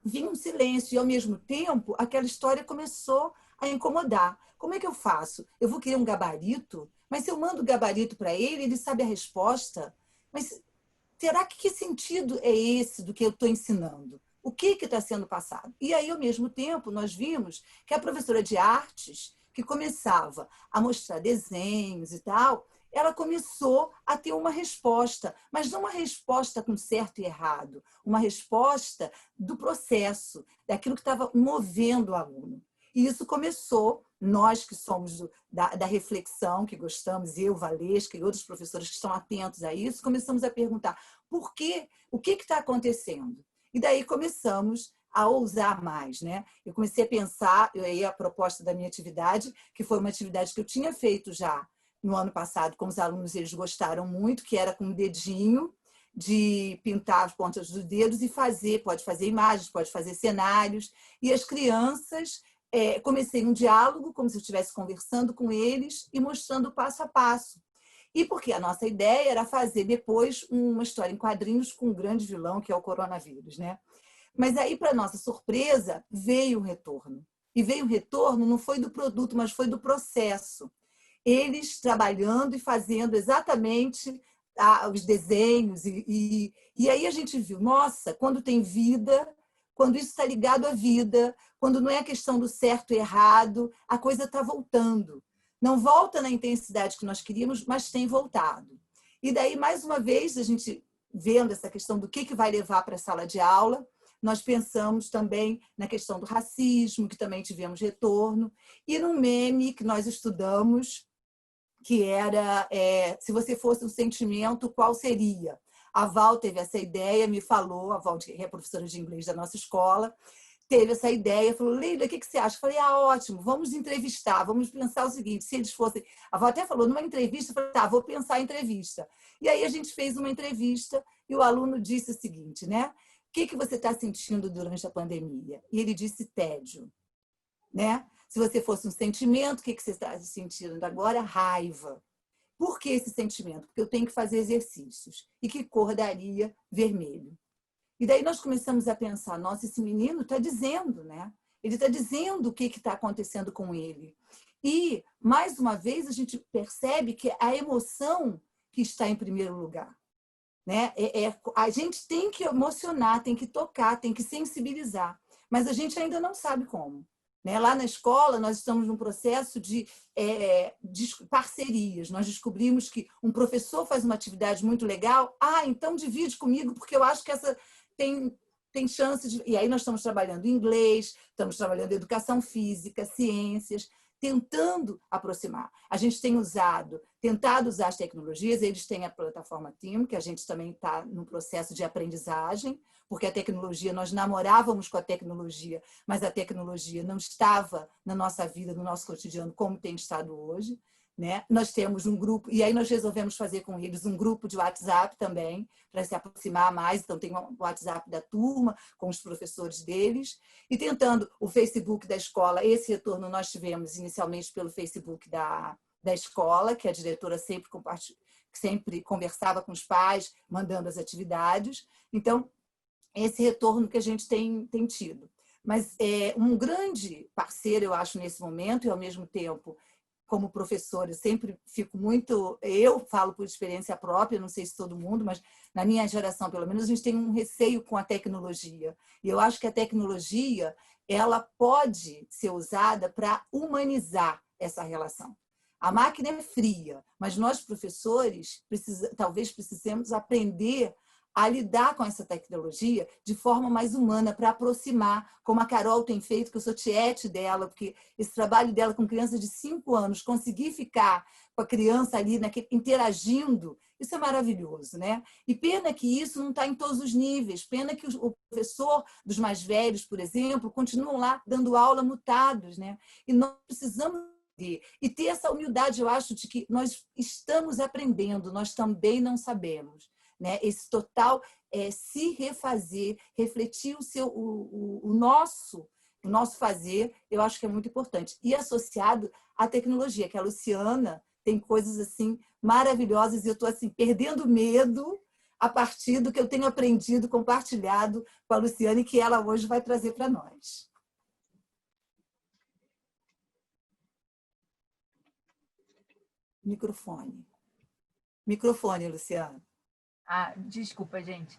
vinha um silêncio. E, ao mesmo tempo, aquela história começou a incomodar. Como é que eu faço? Eu vou querer um gabarito? Mas se eu mando o gabarito para ele, ele sabe a resposta. Mas será que sentido é esse do que eu estou ensinando? O que está sendo passado? E aí, ao mesmo tempo, nós vimos que a professora de artes, que começava a mostrar desenhos e tal, ela começou a ter uma resposta, mas não uma resposta com certo e errado, uma resposta do processo, daquilo que estava movendo o aluno. E isso começou, nós que somos da reflexão, que gostamos, eu, Valesca e outros professores que estão atentos a isso, começamos a perguntar por quê? O que está acontecendo? E daí começamos a ousar mais, né? Eu comecei a pensar, aí a proposta da minha atividade, que foi uma atividade que eu tinha feito já no ano passado, com os alunos, eles gostaram muito, que era com um dedinho, de pintar as pontas dos dedos e fazer, pode fazer imagens, pode fazer cenários, e as crianças... comecei um diálogo, como se eu estivesse conversando com eles e mostrando passo a passo. E porque a nossa ideia era fazer depois uma história em quadrinhos com um grande vilão, que é o coronavírus, né? Mas aí, para nossa surpresa, veio o retorno. E veio o retorno, não foi do produto, mas foi do processo. Eles trabalhando e fazendo exatamente os desenhos. E aí a gente viu, nossa, quando tem vida... Quando isso está ligado à vida, quando não é a questão do certo e errado, a coisa está voltando. Não volta na intensidade que nós queríamos, mas tem voltado. E daí, mais uma vez, a gente vendo essa questão do que vai levar para a sala de aula, nós pensamos também na questão do racismo, que também tivemos retorno, e num meme que nós estudamos, que era se você fosse um sentimento, qual seria? A Val teve essa ideia, me falou, a Val, que é professora de inglês da nossa escola, teve essa ideia, falou, Leila, o que você acha? Eu falei, ótimo, vamos entrevistar, vamos pensar o seguinte, se eles fossem... A Val até falou, numa entrevista, eu falei, tá, vou pensar em entrevista. E aí a gente fez uma entrevista e o aluno disse o seguinte, né? O que você está sentindo durante a pandemia? E ele disse tédio, né? Se você fosse um sentimento, o que você está sentindo agora? Raiva. Por que esse sentimento? Porque eu tenho que fazer exercícios. E que cor daria? Vermelho. E daí nós começamos a pensar, nossa, esse menino está dizendo, né? Ele está dizendo o que está acontecendo com ele. E, mais uma vez, a gente percebe que é a emoção que está em primeiro lugar. Né? A gente tem que emocionar, tem que tocar, tem que sensibilizar. Mas a gente ainda não sabe como. Né? Lá na escola, nós estamos num processo de parcerias. Nós descobrimos que um professor faz uma atividade muito legal. Então divide comigo, porque eu acho que essa tem chance de... E aí nós estamos trabalhando inglês, estamos trabalhando educação física, ciências, tentando aproximar. A gente tem tentado usar as tecnologias, eles têm a plataforma Team, que a gente também está no processo de aprendizagem, porque a tecnologia, nós namorávamos com a tecnologia, mas a tecnologia não estava na nossa vida, no nosso cotidiano, como tem estado hoje. Né? Nós temos um grupo, e aí nós resolvemos fazer com eles um grupo de WhatsApp também, para se aproximar mais. Então, tem o WhatsApp da turma, com os professores deles, e tentando o Facebook da escola. Esse retorno nós tivemos inicialmente pelo Facebook da escola, que a diretora sempre conversava com os pais, mandando as atividades. Então, esse retorno que a gente tem tido. Mas um grande parceiro, eu acho, nesse momento, e ao mesmo tempo, como professora, eu sempre fico muito... Eu falo por experiência própria, não sei se todo mundo, mas na minha geração, pelo menos, a gente tem um receio com a tecnologia. E eu acho que a tecnologia ela pode ser usada para humanizar essa relação. A máquina é fria, mas nós, professores, talvez precisemos aprender a lidar com essa tecnologia de forma mais humana, para aproximar, como a Carol tem feito, que eu sou tiete dela, porque esse trabalho dela com crianças de 5 anos, conseguir ficar com a criança ali interagindo, isso é maravilhoso, né? E pena que isso não está em todos os níveis, pena que o professor dos mais velhos, por exemplo, continuam lá dando aula mutados, né? E nós precisamos e ter essa humildade, eu acho, de que nós estamos aprendendo, nós também não sabemos. Né? Esse total se refazer, refletir o nosso fazer, eu acho que é muito importante. E associado à tecnologia, que a Luciana tem coisas assim maravilhosas, e eu estou assim, perdendo medo a partir do que eu tenho aprendido, compartilhado com a Luciana, e que ela hoje vai trazer para nós. Microfone. Microfone, Luciana. Desculpa, gente.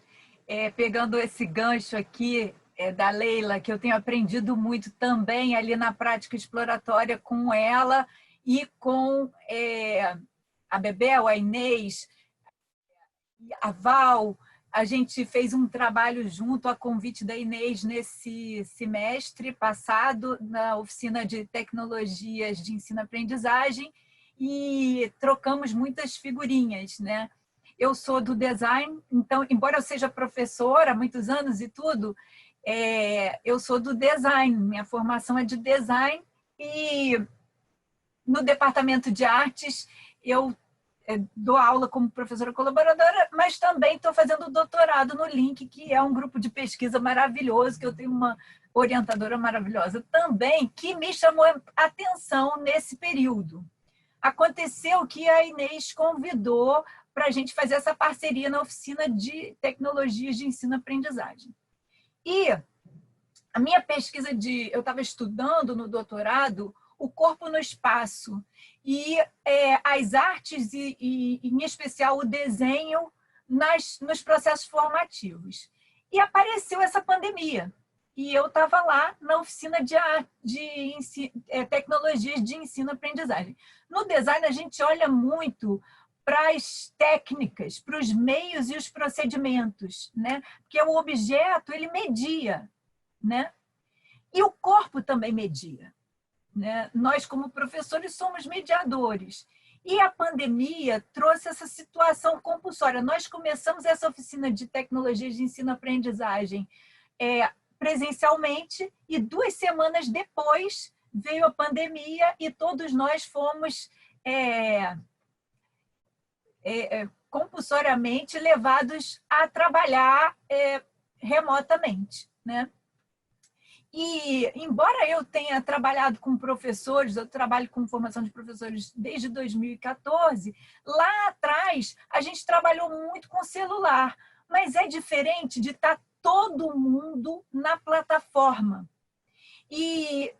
Pegando esse gancho aqui da Leila, que eu tenho aprendido muito também ali na prática exploratória com ela e com a Bebel, a Inês, a Val. A gente fez um trabalho junto a convite da Inês nesse semestre passado na oficina de tecnologias de ensino-aprendizagem e trocamos muitas figurinhas, né? Eu sou do design, então, embora eu seja professora há muitos anos e tudo, eu sou do design, minha formação é de design e no departamento de artes eu dou aula como professora colaboradora, mas também estou fazendo doutorado no Link, que é um grupo de pesquisa maravilhoso, que eu tenho uma orientadora maravilhosa também, que me chamou a atenção nesse período. Aconteceu que a Inês convidou para a gente fazer essa parceria na oficina de tecnologias de ensino-aprendizagem. E a minha pesquisa eu estava estudando no doutorado o corpo no espaço e as artes e, em especial, o desenho nos processos formativos. E apareceu essa pandemia. E eu estava lá na oficina de tecnologias de ensino-aprendizagem. No design, a gente olha muito para as técnicas, para os meios e os procedimentos, né? Porque o objeto, ele media, né? E o corpo também media, né? Nós, como professores, somos mediadores. E a pandemia trouxe essa situação compulsória. Nós começamos essa oficina de tecnologias de ensino-aprendizagem presencialmente e 2 semanas depois veio a pandemia e todos nós fomos compulsoriamente levados a trabalhar remotamente, né? E, embora eu tenha trabalhado com professores, eu trabalho com formação de professores desde 2014, lá atrás a gente trabalhou muito com celular, mas é diferente de estar todo mundo na plataforma. E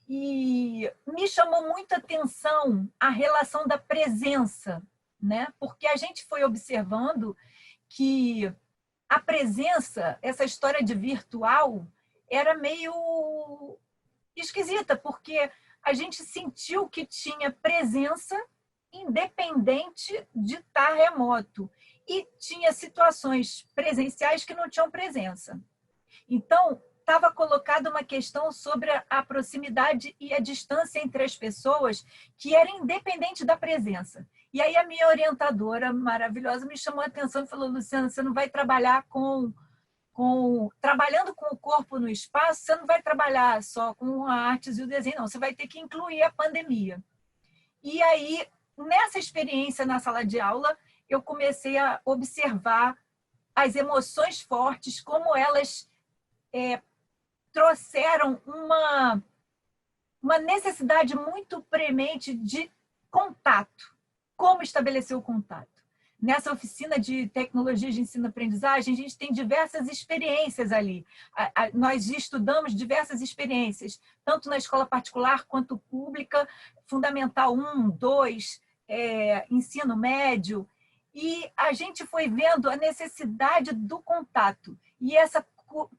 me chamou muita atenção a relação da presença, né? Porque a gente foi observando que a presença, essa história de virtual, era meio esquisita, porque a gente sentiu que tinha presença independente de estar remoto. E tinha situações presenciais que não tinham presença. Então, estava colocada uma questão sobre a proximidade e a distância entre as pessoas que era independente da presença. E aí a minha orientadora maravilhosa me chamou a atenção e falou: Luciana, você não vai trabalhar trabalhando com o corpo no espaço, você não vai trabalhar só com a artes e o desenho, não. Você vai ter que incluir a pandemia. E aí, nessa experiência na sala de aula, eu comecei a observar as emoções fortes, como elas trouxeram uma necessidade muito premente de contato. Como estabelecer o contato? Nessa oficina de tecnologias de ensino-aprendizagem, a gente tem diversas experiências ali. Nós estudamos diversas experiências, tanto na escola particular quanto pública, Fundamental 1, 2, ensino médio, e a gente foi vendo a necessidade do contato. E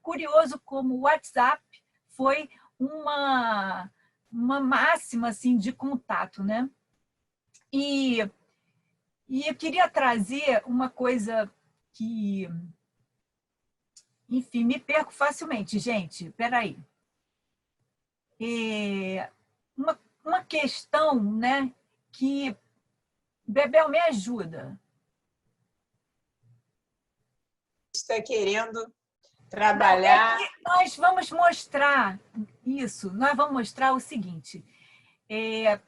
curioso como o WhatsApp foi uma máxima assim, de contato, né? E eu queria trazer uma coisa que, enfim, me perco facilmente, gente. Espera aí. Uma questão, né, que Bebel me ajuda. Está querendo trabalhar. Nós vamos mostrar isso. Nós vamos mostrar o seguinte.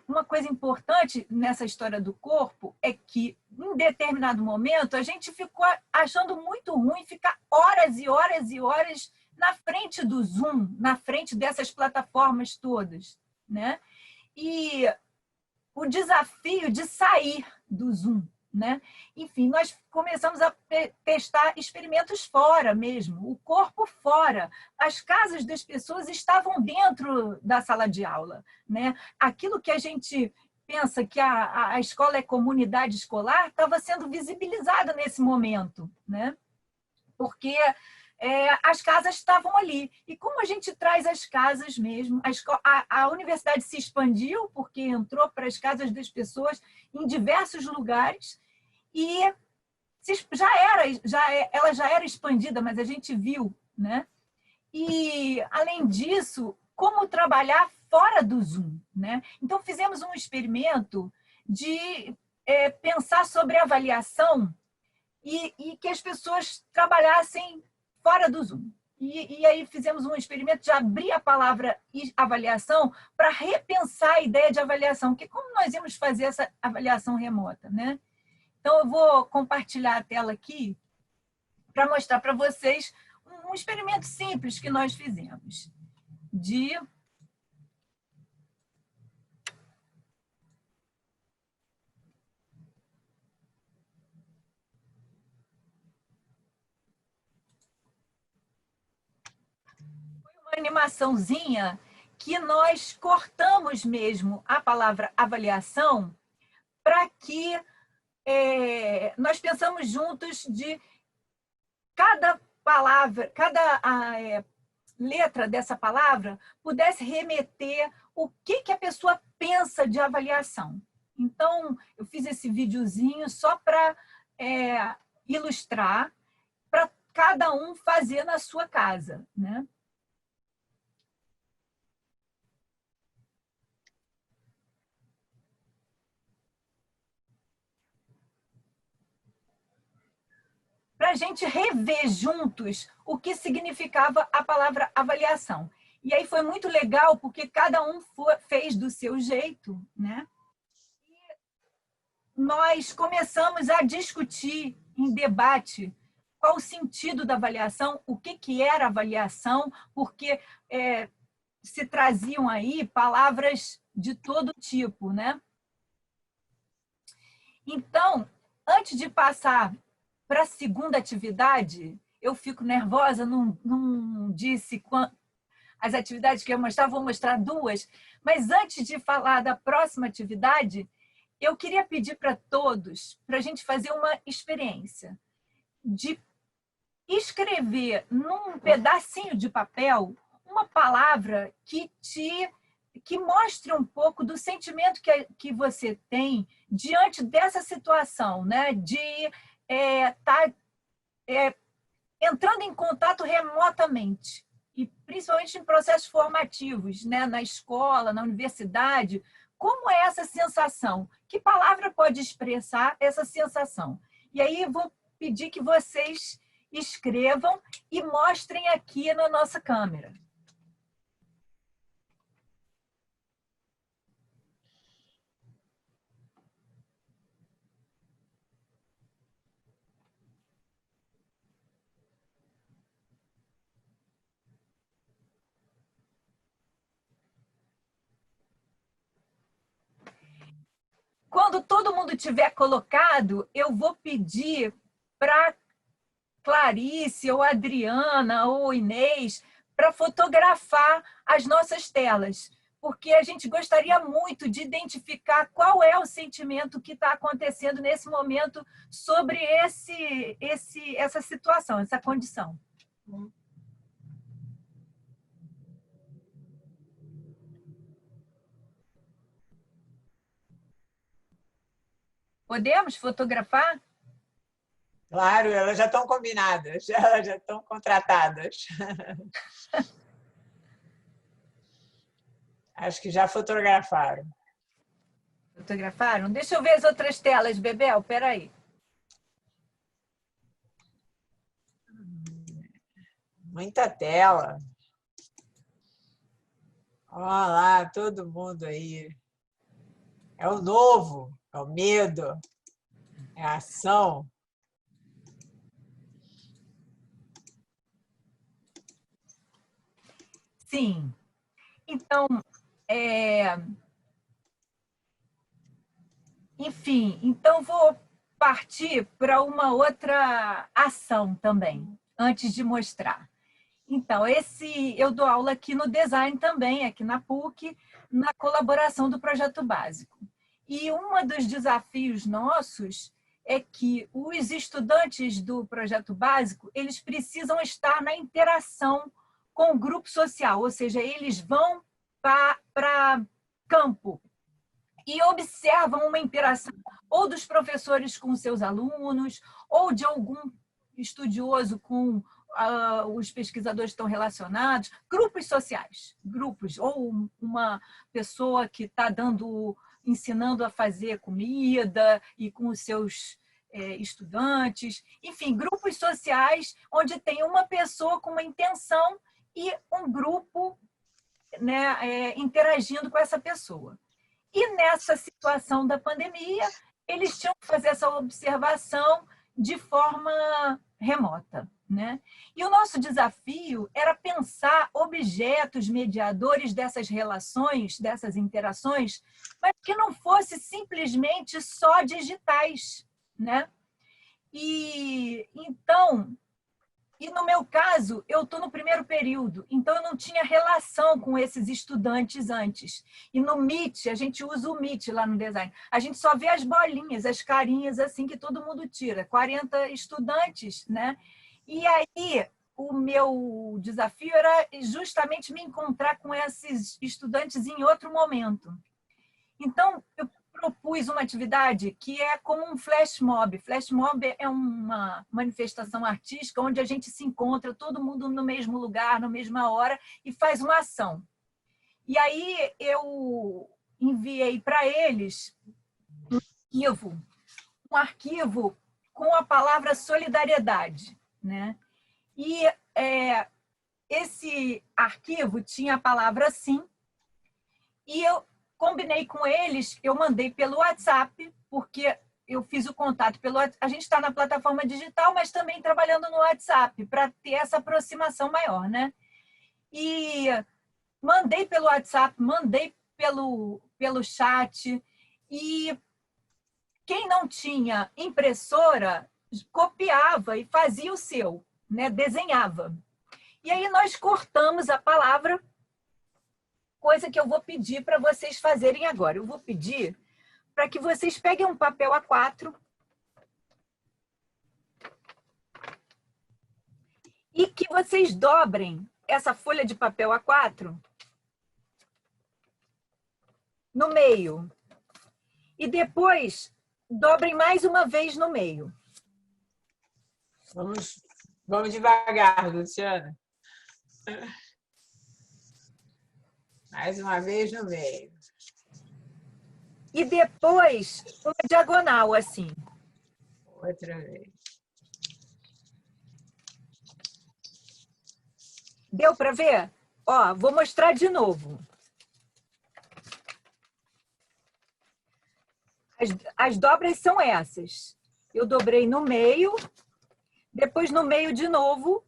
Uma coisa importante nessa história do corpo é que, em determinado momento, a gente ficou achando muito ruim ficar horas e horas e horas na frente do Zoom, na frente dessas plataformas todas, né? E o desafio de sair do Zoom, né? Enfim, nós começamos a testar experimentos fora mesmo, o corpo fora. As casas das pessoas estavam dentro da sala de aula, né? Aquilo que a gente pensa que a escola é comunidade escolar, estava sendo visibilizada nesse momento, né? Porque as casas estavam ali. E como a gente traz as casas mesmo, a universidade se expandiu, porque entrou para as casas das pessoas em diversos lugares, e ela já era expandida, mas a gente viu, né? E, além disso, como trabalhar fora do Zoom, né? Então, fizemos um experimento de pensar sobre avaliação e que as pessoas trabalhassem fora do Zoom. E aí fizemos um experimento de abrir a palavra avaliação para repensar a ideia de avaliação, que como nós íamos fazer essa avaliação remota, né? Então, eu vou compartilhar a tela aqui para mostrar para vocês um experimento simples que nós fizemos. Foi uma animaçãozinha que nós cortamos mesmo a palavra avaliação para que nós pensamos juntos de cada palavra, cada letra dessa palavra pudesse remeter o que a pessoa pensa de avaliação. Então, eu fiz esse videozinho só para ilustrar, para cada um fazer na sua casa, né? Para a gente rever juntos o que significava a palavra avaliação. E aí foi muito legal, porque cada um fez do seu jeito, né? E nós começamos a discutir em debate qual o sentido da avaliação, o que era avaliação, porque se traziam aí palavras de todo tipo, né? Então, antes de passar para a segunda atividade, eu fico nervosa, não disse as atividades que eu mostrar, vou mostrar duas, mas antes de falar da próxima atividade, eu queria pedir para todos, para a gente fazer uma experiência de escrever num pedacinho de papel uma palavra que mostre um pouco do sentimento que você tem diante dessa situação, né? De estar entrando em contato remotamente, e principalmente em processos formativos, né? Na escola, na universidade. Como é essa sensação? Que palavra pode expressar essa sensação? E aí eu vou pedir que vocês escrevam e mostrem aqui na nossa câmera. Quando todo mundo tiver colocado, eu vou pedir para Clarice, ou Adriana, ou Inês, para fotografar as nossas telas, porque a gente gostaria muito de identificar qual é o sentimento que está acontecendo nesse momento sobre essa situação, essa condição. Podemos fotografar? Claro, elas já estão combinadas, elas já estão contratadas. Acho que já fotografaram. Fotografaram? Deixa eu ver as outras telas, Bebel, espera aí. Muita tela. Olha lá, todo mundo aí. É o novo, é o medo, é a ação. Sim. Então, enfim, então vou partir para uma outra ação também, antes de mostrar. Então, eu dou aula aqui no design também, aqui na PUC, na colaboração do Projeto Básico. E um dos desafios nossos é que os estudantes do projeto básico, eles precisam estar na interação com o grupo social, ou seja, eles vão para campo e observam uma interação ou dos professores com seus alunos, ou de algum estudioso com os pesquisadores que estão relacionados, grupos sociais, grupos, ou uma pessoa que está ensinando a fazer comida e com os seus estudantes, enfim, grupos sociais onde tem uma pessoa com uma intenção e um grupo, né, interagindo com essa pessoa. E nessa situação da pandemia, eles tinham que fazer essa observação de forma remota, né? E o nosso desafio era pensar objetos mediadores dessas relações, dessas interações, mas que não fosse simplesmente só digitais, né? E então, no meu caso, eu estou no primeiro período, então eu não tinha relação com esses estudantes antes. E no Meet, a gente usa o Meet lá no design, a gente só vê as bolinhas, as carinhas assim que todo mundo tira, 40 estudantes, né? E aí, o meu desafio era justamente me encontrar com esses estudantes em outro momento. Então, eu propus uma atividade que é como um flash mob. Flash mob é uma manifestação artística onde a gente se encontra, todo mundo no mesmo lugar, na mesma hora, e faz uma ação. E aí eu enviei para eles um arquivo com a palavra solidariedade, né? E esse arquivo tinha a palavra sim, e eu combinei com eles, eu mandei pelo WhatsApp, porque eu fiz o contato pelo WhatsApp. A gente está na plataforma digital, mas também trabalhando no WhatsApp, para ter essa aproximação maior, né? E mandei pelo WhatsApp, mandei pelo chat, e quem não tinha impressora, copiava e fazia o seu, né? Desenhava. E aí nós cortamos a palavra, coisa que eu vou pedir para vocês fazerem agora. Eu vou pedir para que vocês peguem um papel A4 e que vocês dobrem essa folha de papel A4 no meio. E depois dobrem mais uma vez no meio. Vamos devagar, Luciana. Mais uma vez no meio. E depois uma diagonal, assim. Outra vez. Deu para ver? Ó, vou mostrar de novo. As dobras são essas. Eu dobrei no meio, depois no meio de novo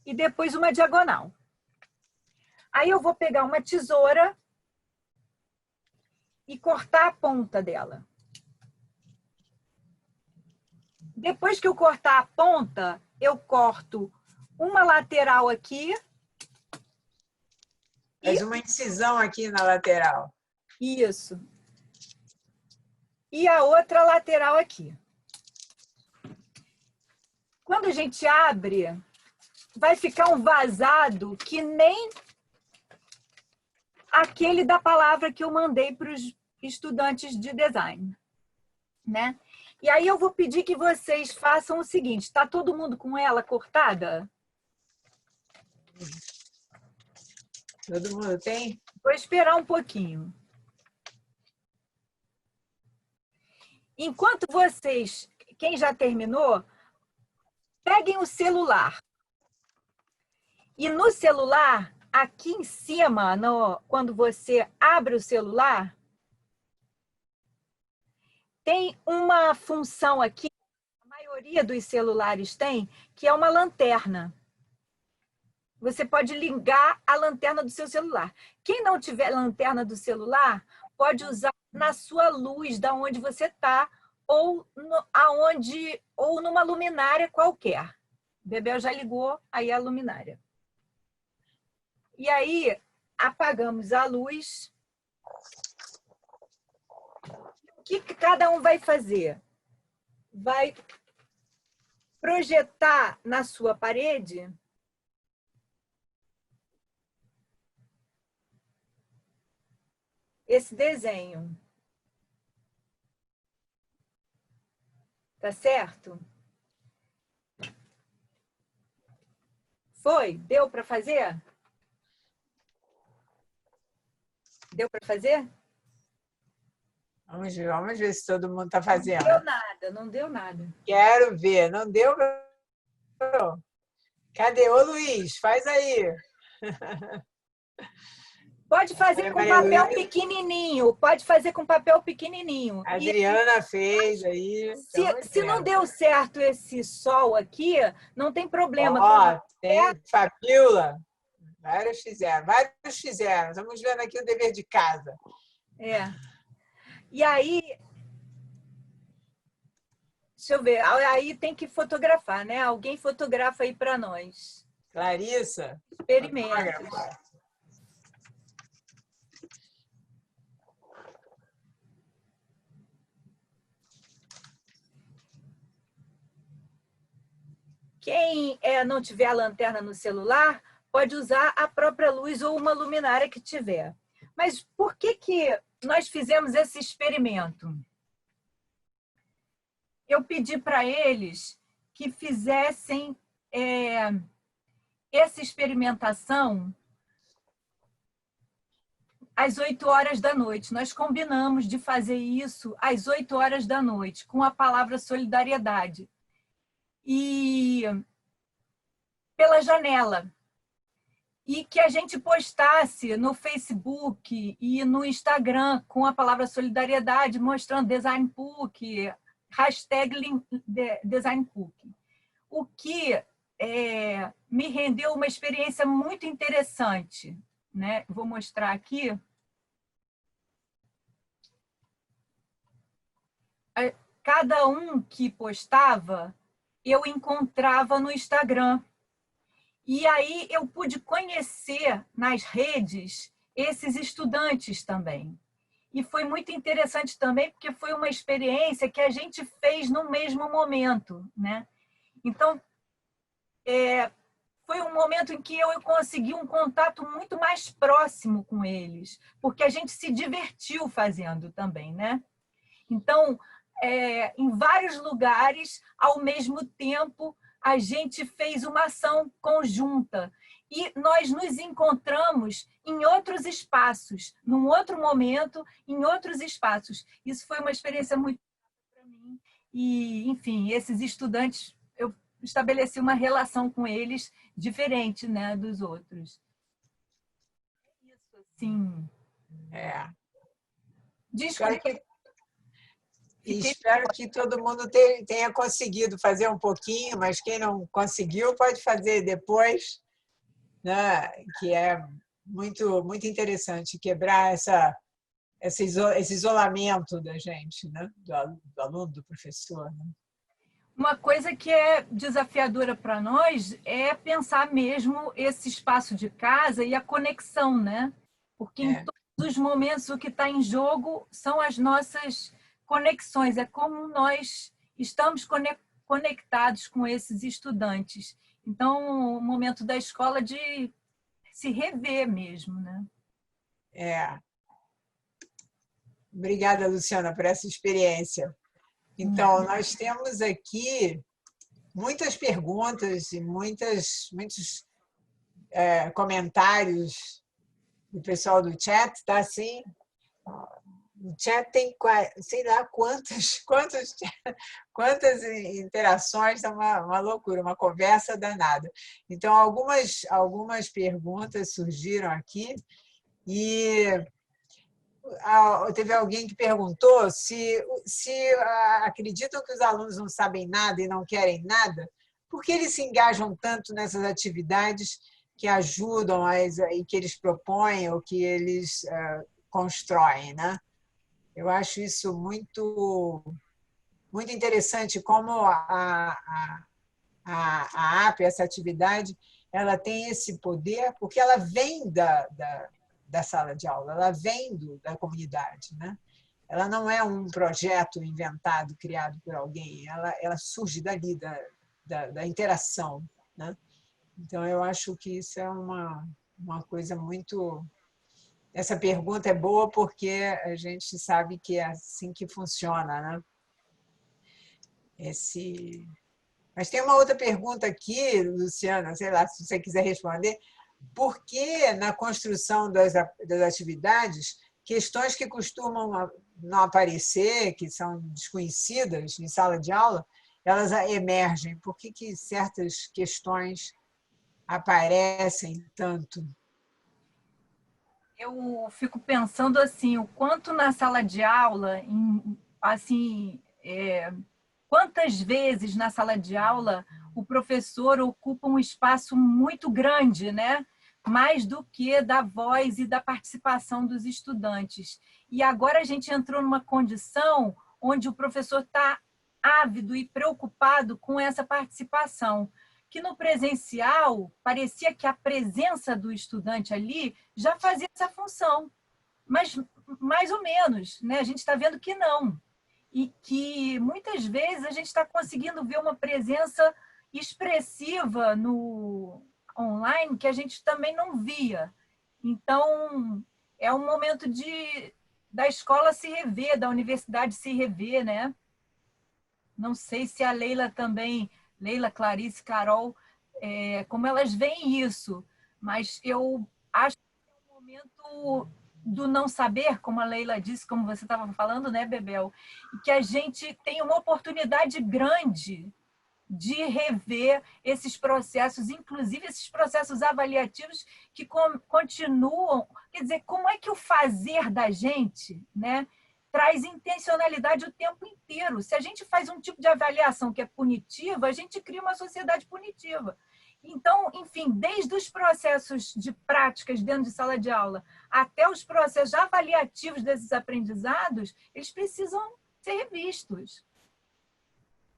e depois uma diagonal. Aí eu vou pegar uma tesoura e cortar a ponta dela. Depois que eu cortar a ponta, eu corto uma lateral aqui. Faz uma incisão aqui na lateral. Isso. E a outra lateral aqui. Quando a gente abre, vai ficar um vazado que nem aquele da palavra que eu mandei para os estudantes de design, né? E aí eu vou pedir que vocês façam o seguinte, tá todo mundo com ela cortada? Todo mundo tem? Vou esperar um pouquinho. Enquanto vocês, quem já terminou, peguem o celular. E no celular, aqui em cima, quando você abre o celular, tem uma função aqui, a maioria dos celulares tem, que é uma lanterna. Você pode ligar a lanterna do seu celular. Quem não tiver lanterna do celular, pode usar na sua luz, da onde você está, ou numa luminária qualquer. O Bebel já ligou aí a luminária. E aí, apagamos a luz. que cada um vai fazer? Vai projetar na sua parede esse desenho. Tá certo? Foi? Deu para fazer? Deu para fazer? Vamos ver se todo mundo está fazendo. Não deu nada, não deu nada. Quero ver. Não deu? Cadê? Ô, Luiz, faz aí. Pode fazer com papel pequenininho. Pode fazer com papel pequenininho. A Adriana fez aí. Se não deu certo esse sol aqui, não tem problema. Ó, tem Fabiola. Vários fizeram. Estamos vendo aqui o dever de casa. É. E aí, deixa eu ver, aí tem que fotografar, né? Alguém fotografa aí para nós. Clarissa. Experimentos. Quem não tiver a lanterna no celular, pode usar a própria luz ou uma luminária que tiver. Mas por que nós fizemos esse experimento? Eu pedi para eles que fizessem essa experimentação às 8 horas da noite. Nós combinamos de fazer isso às 8 horas da noite, com a palavra solidariedade. E pela janela. E que a gente postasse no Facebook e no Instagram com a palavra solidariedade, mostrando Design PUC, hashtag Design PUC. O que me rendeu uma experiência muito interessante, né? Vou mostrar aqui. Cada um que postava, eu encontrava no Instagram. E aí eu pude conhecer nas redes esses estudantes também. E foi muito interessante também, porque foi uma experiência que a gente fez no mesmo momento, né? Então, foi um momento em que eu consegui um contato muito mais próximo com eles, porque a gente se divertiu fazendo também, né? Então, em vários lugares, ao mesmo tempo, a gente fez uma ação conjunta e nós nos encontramos em outros espaços, num outro momento, em outros espaços. Isso foi uma experiência muito para mim e, enfim, esses estudantes, eu estabeleci uma relação com eles diferente, né, dos outros. Isso, assim. Desculpa. Espero que todo mundo tenha conseguido fazer um pouquinho, mas quem não conseguiu pode fazer depois, né? Que é muito, muito interessante quebrar esse isolamento da gente, né? Do aluno, do professor. Né? Uma coisa que é desafiadora para nós é pensar mesmo esse espaço de casa e a conexão, né? Porque em todos os momentos o que está em jogo são as nossas conexões, é como nós estamos conectados com esses estudantes. Então, o momento da escola de se rever mesmo, né? Obrigada, Luciana, por essa experiência. Então, nós temos aqui muitas perguntas e muitos comentários do pessoal do chat, tá assim? O chat tem, sei lá, quantas interações, é uma loucura, uma conversa danada. Então, algumas perguntas surgiram aqui e teve alguém que perguntou se acreditam que os alunos não sabem nada e não querem nada, por que eles se engajam tanto nessas atividades que ajudam e que eles propõem ou que eles constroem, né? Eu acho isso muito, muito interessante, como a AP, essa atividade, ela tem esse poder, porque ela vem da sala de aula, ela vem da comunidade, né? ela não é um projeto inventado, criado por alguém, ela surge dali, da interação, né? Então, eu acho que isso é uma coisa muito... Essa pergunta é boa porque a gente sabe que é assim que funciona, né? Mas tem uma outra pergunta aqui, Luciana, sei lá, se você quiser responder. Por que, na construção das atividades, questões que costumam não aparecer, que são desconhecidas em sala de aula, elas emergem? Por que certas questões aparecem tanto? Eu fico pensando assim, o quanto na sala de aula, assim, quantas vezes na sala de aula o professor ocupa um espaço muito grande, né? Mais do que da voz e da participação dos estudantes. E agora a gente entrou numa condição onde o professor está ávido e preocupado com essa participação, que no presencial parecia que a presença do estudante ali já fazia essa função, mas mais ou menos, né? A gente está vendo que não. E que muitas vezes a gente está conseguindo ver uma presença expressiva no online que a gente também não via. Então, é um momento da escola se rever, da universidade se rever, né? Não sei se a Leila também, Leila, Clarice, Carol, como elas veem isso, mas eu acho que é um momento do não saber, como a Leila disse, como você estava falando, né, Bebel? E que a gente tem uma oportunidade grande de rever esses processos, inclusive esses processos avaliativos que continuam. Quer dizer, como é que o fazer da gente, né, traz intencionalidade o tempo inteiro? Se a gente faz um tipo de avaliação que é punitiva, a gente cria uma sociedade punitiva. Então, enfim, desde os processos de práticas dentro de sala de aula até os processos avaliativos desses aprendizados, eles precisam ser revistos.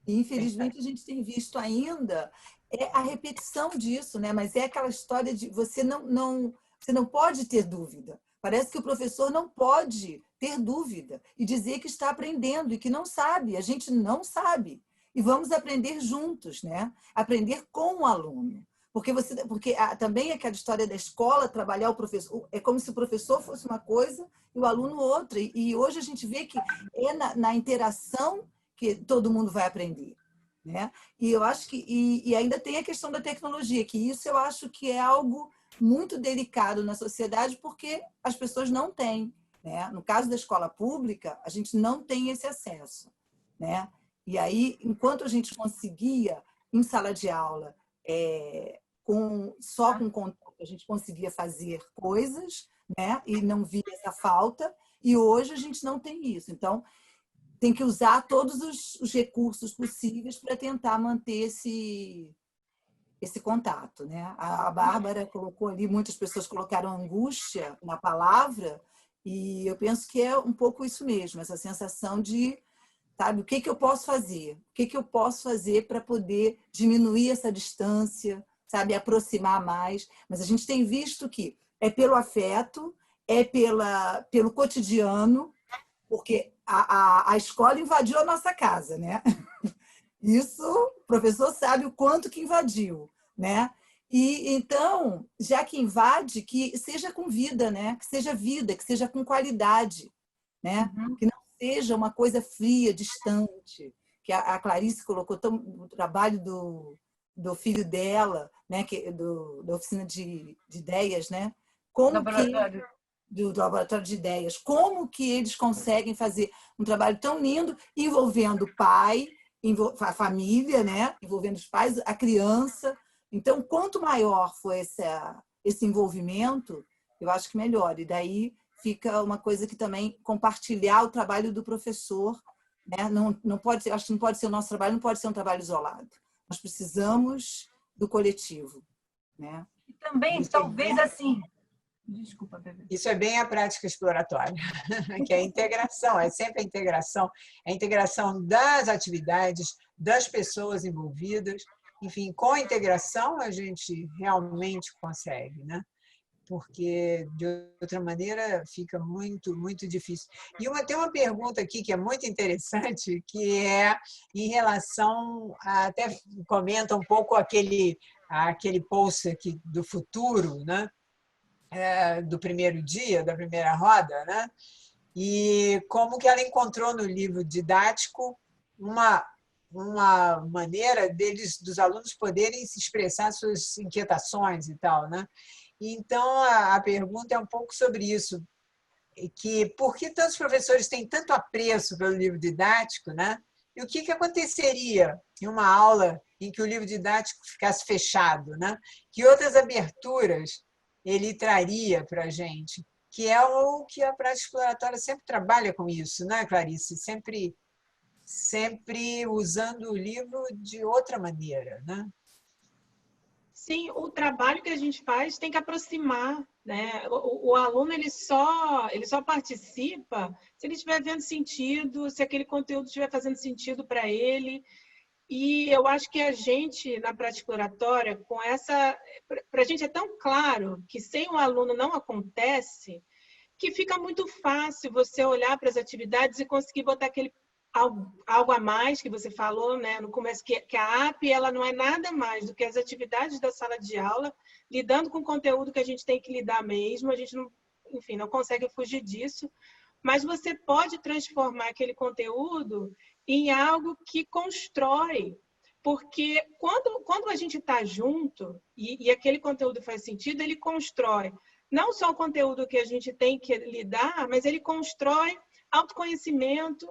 E, infelizmente, a gente tem visto ainda a repetição disso, né? Mas é aquela história de você não pode ter dúvida. Parece que o professor não pode ter dúvida e dizer que está aprendendo e que não sabe. A gente não sabe. E vamos aprender juntos, né? Aprender com o aluno. Porque também aquela história da escola, trabalhar o professor, é como se o professor fosse uma coisa e o aluno outra. E hoje a gente vê que é na interação que todo mundo vai aprender, né? E eu acho que e ainda tem a questão da tecnologia, que isso eu acho que é algo muito delicado na sociedade, porque as pessoas não têm, né? No caso da escola pública, a gente não tem esse acesso, né? E aí, enquanto a gente conseguia em sala de aula só com contato, a gente conseguia fazer coisas, né? E não via essa falta. E hoje a gente não tem isso. Então tem que usar todos os recursos possíveis para tentar manter esse contato, né? A Bárbara colocou ali, muitas pessoas colocaram angústia na palavra, e eu penso que é um pouco isso mesmo, essa sensação de, sabe, o que eu posso fazer? O que eu posso fazer para poder diminuir essa distância, sabe, aproximar mais? Mas a gente tem visto que é pelo afeto, é pelo cotidiano, porque a escola invadiu a nossa casa, né? Isso, o professor sabe o quanto que invadiu, né? E então, já que invade, que seja com vida, né? Que seja vida, que seja com qualidade, né? Que não seja uma coisa fria, distante. Que a Clarice colocou o trabalho do filho dela, né? Da oficina de ideias, né? Como que do laboratório de ideias, como que eles conseguem fazer um trabalho tão lindo envolvendo o pai, a família, né? Envolvendo os pais, a criança. Então, quanto maior for esse envolvimento, eu acho que melhor. E daí fica uma coisa que também compartilhar o trabalho do professor, né? Não pode, acho que não pode ser o nosso trabalho, não pode ser um trabalho isolado. Nós precisamos do coletivo, né? E também, talvez assim... Desculpa, Bebê. Isso é bem a prática exploratória, que é a integração, é sempre a integração das atividades, das pessoas envolvidas. Enfim, com a integração a gente realmente consegue, né? porque de outra maneira fica muito, muito difícil. E tem uma pergunta aqui que é muito interessante, que é em relação, até comenta um pouco aquele post aqui do futuro, né? Do primeiro dia, da primeira roda, né? E como que ela encontrou no livro didático uma maneira dos alunos poderem se expressar suas inquietações e tal, né? Então, a pergunta é um pouco sobre isso, que por que tantos professores têm tanto apreço pelo livro didático, né? E o que aconteceria em uma aula em que o livro didático ficasse fechado, né? Que outras aberturas ele traria para a gente, que é o que a prática exploratória sempre trabalha com isso, né, Clarice? Sempre usando o livro de outra maneira, né? Sim, o trabalho que a gente faz tem que aproximar, né? O aluno ele só participa se ele estiver vendo sentido, se aquele conteúdo estiver fazendo sentido para ele. E eu acho que a gente, na prática exploratória, para a gente é tão claro que sem o aluno não acontece, que fica muito fácil você olhar para as atividades e conseguir botar aquele algo a mais que você falou, né, no começo, que a AP ela não é nada mais do que as atividades da sala de aula, lidando com o conteúdo que a gente tem que lidar mesmo, a gente não, enfim, não consegue fugir disso, mas você pode transformar aquele conteúdo em algo que constrói, porque quando a gente está junto e aquele conteúdo faz sentido, ele constrói não só o conteúdo que a gente tem que lidar, mas ele constrói autoconhecimento,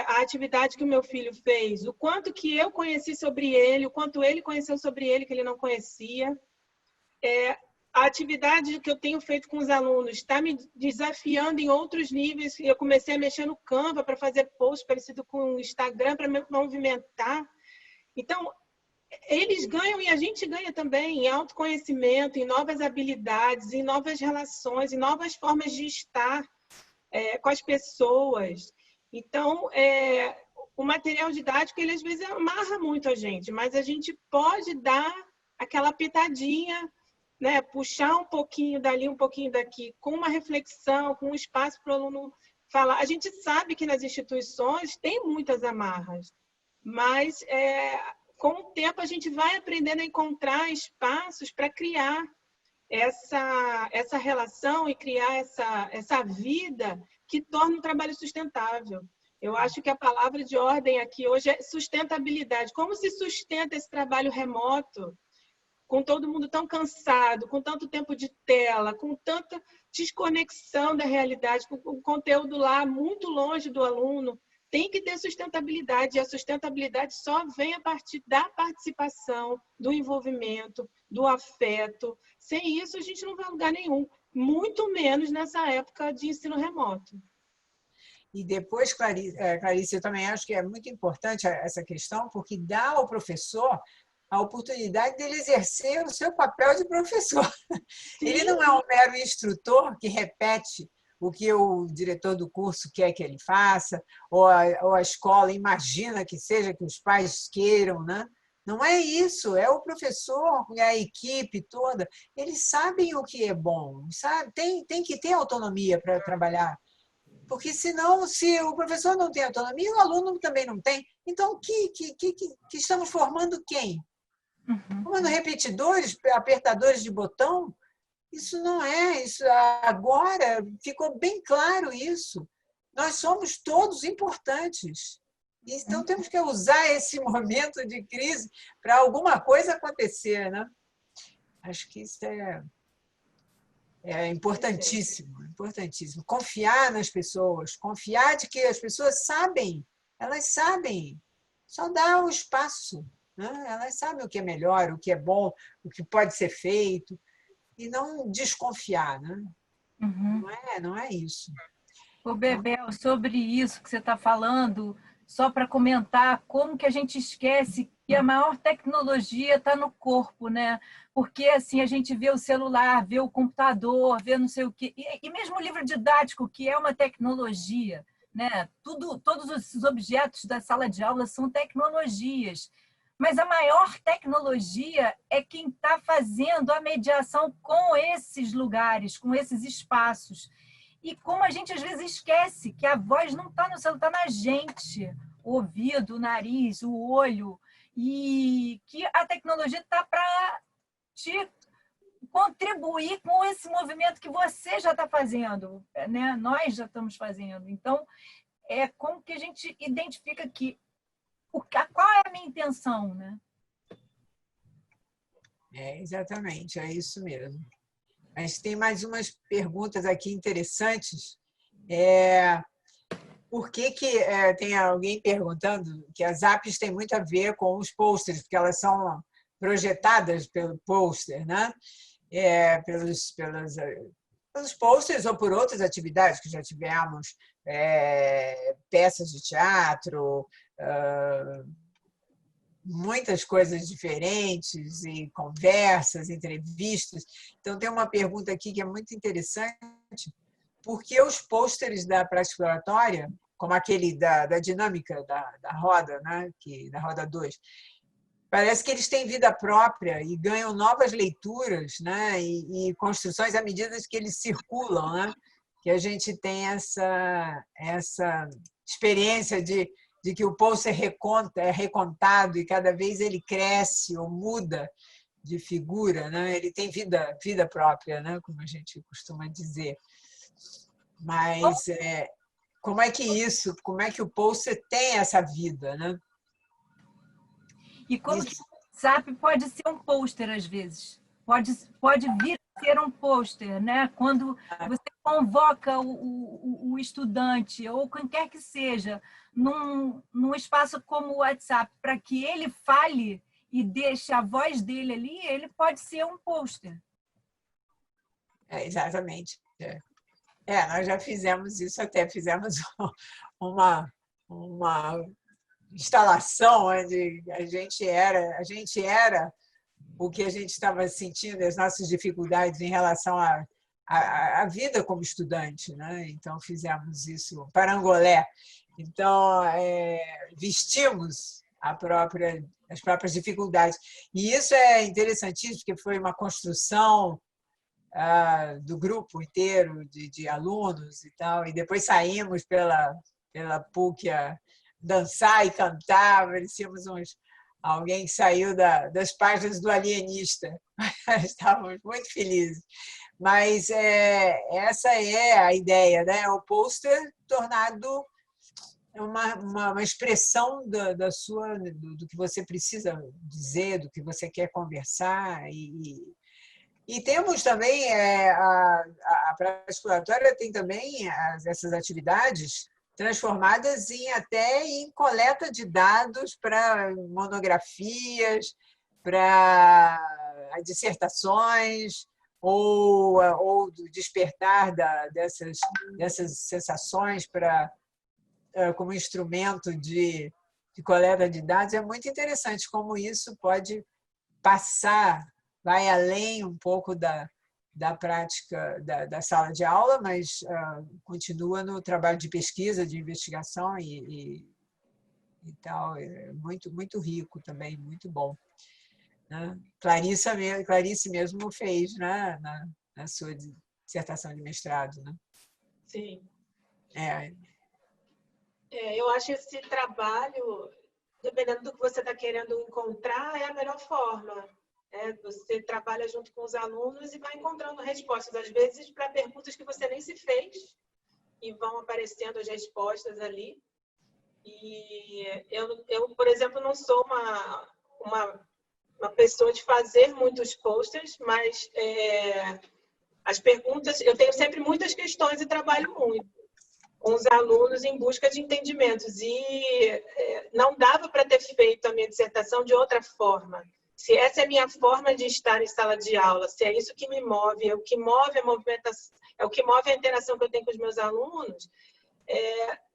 a atividade que o meu filho fez, o quanto que eu conheci sobre ele, o quanto ele conheceu sobre ele que ele não conhecia. A atividade que eu tenho feito com os alunos está me desafiando em outros níveis. Eu comecei a mexer no Canva para fazer posts parecido com o Instagram, para me movimentar. Então, eles ganham e a gente ganha também em autoconhecimento, em novas habilidades, em novas relações, em novas formas de estar com as pessoas. Então, o material didático, ele às vezes amarra muito a gente, mas a gente pode dar aquela pitadinha, né? Puxar um pouquinho dali, um pouquinho daqui, com uma reflexão, com um espaço para o aluno falar. A gente sabe que nas instituições tem muitas amarras, mas com o tempo a gente vai aprendendo a encontrar espaços para criar essa relação e criar essa vida que torna o trabalho sustentável. Eu acho que a palavra de ordem aqui hoje é sustentabilidade. Como se sustenta esse trabalho remoto, com todo mundo tão cansado, com tanto tempo de tela, com tanta desconexão da realidade, com o conteúdo lá muito longe do aluno? Tem que ter sustentabilidade, e a sustentabilidade só vem a partir da participação, do envolvimento, do afeto. Sem isso, a gente não vai a lugar nenhum, muito menos nessa época de ensino remoto. E depois, Clarice, eu também acho que é muito importante essa questão, porque dá ao professor a oportunidade dele exercer o seu papel de professor. Sim. Ele não é um mero instrutor que repete o que o diretor do curso quer que ele faça, ou a escola imagina que seja, que os pais queiram, né? Não é isso, é o professor e a equipe toda, eles sabem o que é bom, sabe? Tem que ter autonomia para trabalhar, porque senão, se o professor não tem autonomia, o aluno também não tem. Então, que estamos formando quem? Formando repetidores, apertadores de botão? Isso não é, isso agora ficou bem claro isso. Nós somos todos importantes. Então, temos que usar esse momento de crise para alguma coisa acontecer, né? Acho que isso é importantíssimo, importantíssimo. Confiar nas pessoas, confiar de que as pessoas sabem, elas sabem, só dá o espaço, né? Elas sabem o que é melhor, o que é bom, o que pode ser feito, e não desconfiar, né? Não é isso. Ô, Bebel, sobre isso que você está falando, só para comentar como que a gente esquece que a maior tecnologia está no corpo, né? Porque assim a gente vê o celular, vê o computador, vê não sei o quê, e mesmo o livro didático, que é uma tecnologia, né? Todos os objetos da sala de aula são tecnologias, Mas a maior tecnologia é quem está fazendo a mediação com esses lugares, com esses espaços. E como a gente às vezes esquece que a voz não está no celular, está na gente, o ouvido, o nariz, o olho, e que a tecnologia está para te contribuir com esse movimento que você já está fazendo, né? Nós já estamos fazendo. Então, como que a gente identifica que qual é a minha intenção, né? Exatamente, é isso mesmo. Mas tem mais umas perguntas aqui interessantes. Por que tem alguém perguntando que as apps têm muito a ver com os posters, porque elas são projetadas pelo pôster, né? Pelos posters ou por outras atividades que já tivemos, peças de teatro, muitas coisas diferentes, e conversas, entrevistas. Então, tem uma pergunta aqui que é muito interessante. Por que os pôsteres da prática exploratória, como aquele da dinâmica da roda, né? Da roda 2, parece que eles têm vida própria e ganham novas leituras, né? E construções à medida que eles circulam, né? Que a gente tem essa experiência de que o pôster é recontado e cada vez ele cresce ou muda de figura, né? Ele tem vida própria, né? Como a gente costuma dizer. Mas como é que o pôster tem essa vida, né? E como que o WhatsApp pode ser um pôster às vezes? Pode vir a ser um pôster, né? Quando você convoca o estudante ou quem quer que seja num espaço como o WhatsApp para que ele fale e deixe a voz dele ali, ele pode ser um pôster. Exatamente. Nós já fizemos isso, até fizemos uma instalação onde a gente era o que a gente estava sentindo, as nossas dificuldades em relação à vida como estudante, né? Então, fizemos isso, parangolé. Então, vestimos as próprias dificuldades. E isso é interessantíssimo, porque foi uma construção do grupo inteiro de alunos e tal, e depois saímos pela PUC a dançar e cantar, parecíamos alguém que saiu das páginas do Alienista. Estávamos muito felizes. Mas essa é a ideia, né? O pôster tornado uma expressão do que você precisa dizer, do que você quer conversar. E temos também, a prática exploratória tem também essas atividades transformadas até em coleta de dados para monografias, para dissertações, ou despertar dessas sensações como instrumento de coleta de dados. É muito interessante como isso pode passar, vai além um pouco da prática da sala de aula, mas continua no trabalho de pesquisa, de investigação e tal. É muito, muito rico também, muito bom. Né? Clarice mesmo fez, né? na sua dissertação de mestrado. Né? Sim. Eu acho esse trabalho, dependendo do que você está querendo encontrar, é a melhor forma. Você trabalha junto com os alunos e vai encontrando respostas, às vezes, para perguntas que você nem se fez, e vão aparecendo as respostas ali. E eu por exemplo, não sou uma pessoa de fazer muitos posters, mas as perguntas, eu tenho sempre muitas questões e trabalho muito com os alunos em busca de entendimentos. E não dava para ter feito a minha dissertação de outra forma. Se essa é a minha forma de estar em sala de aula, se é isso que me move, é o que move a movimentação, é o que move a interação que eu tenho com os meus alunos,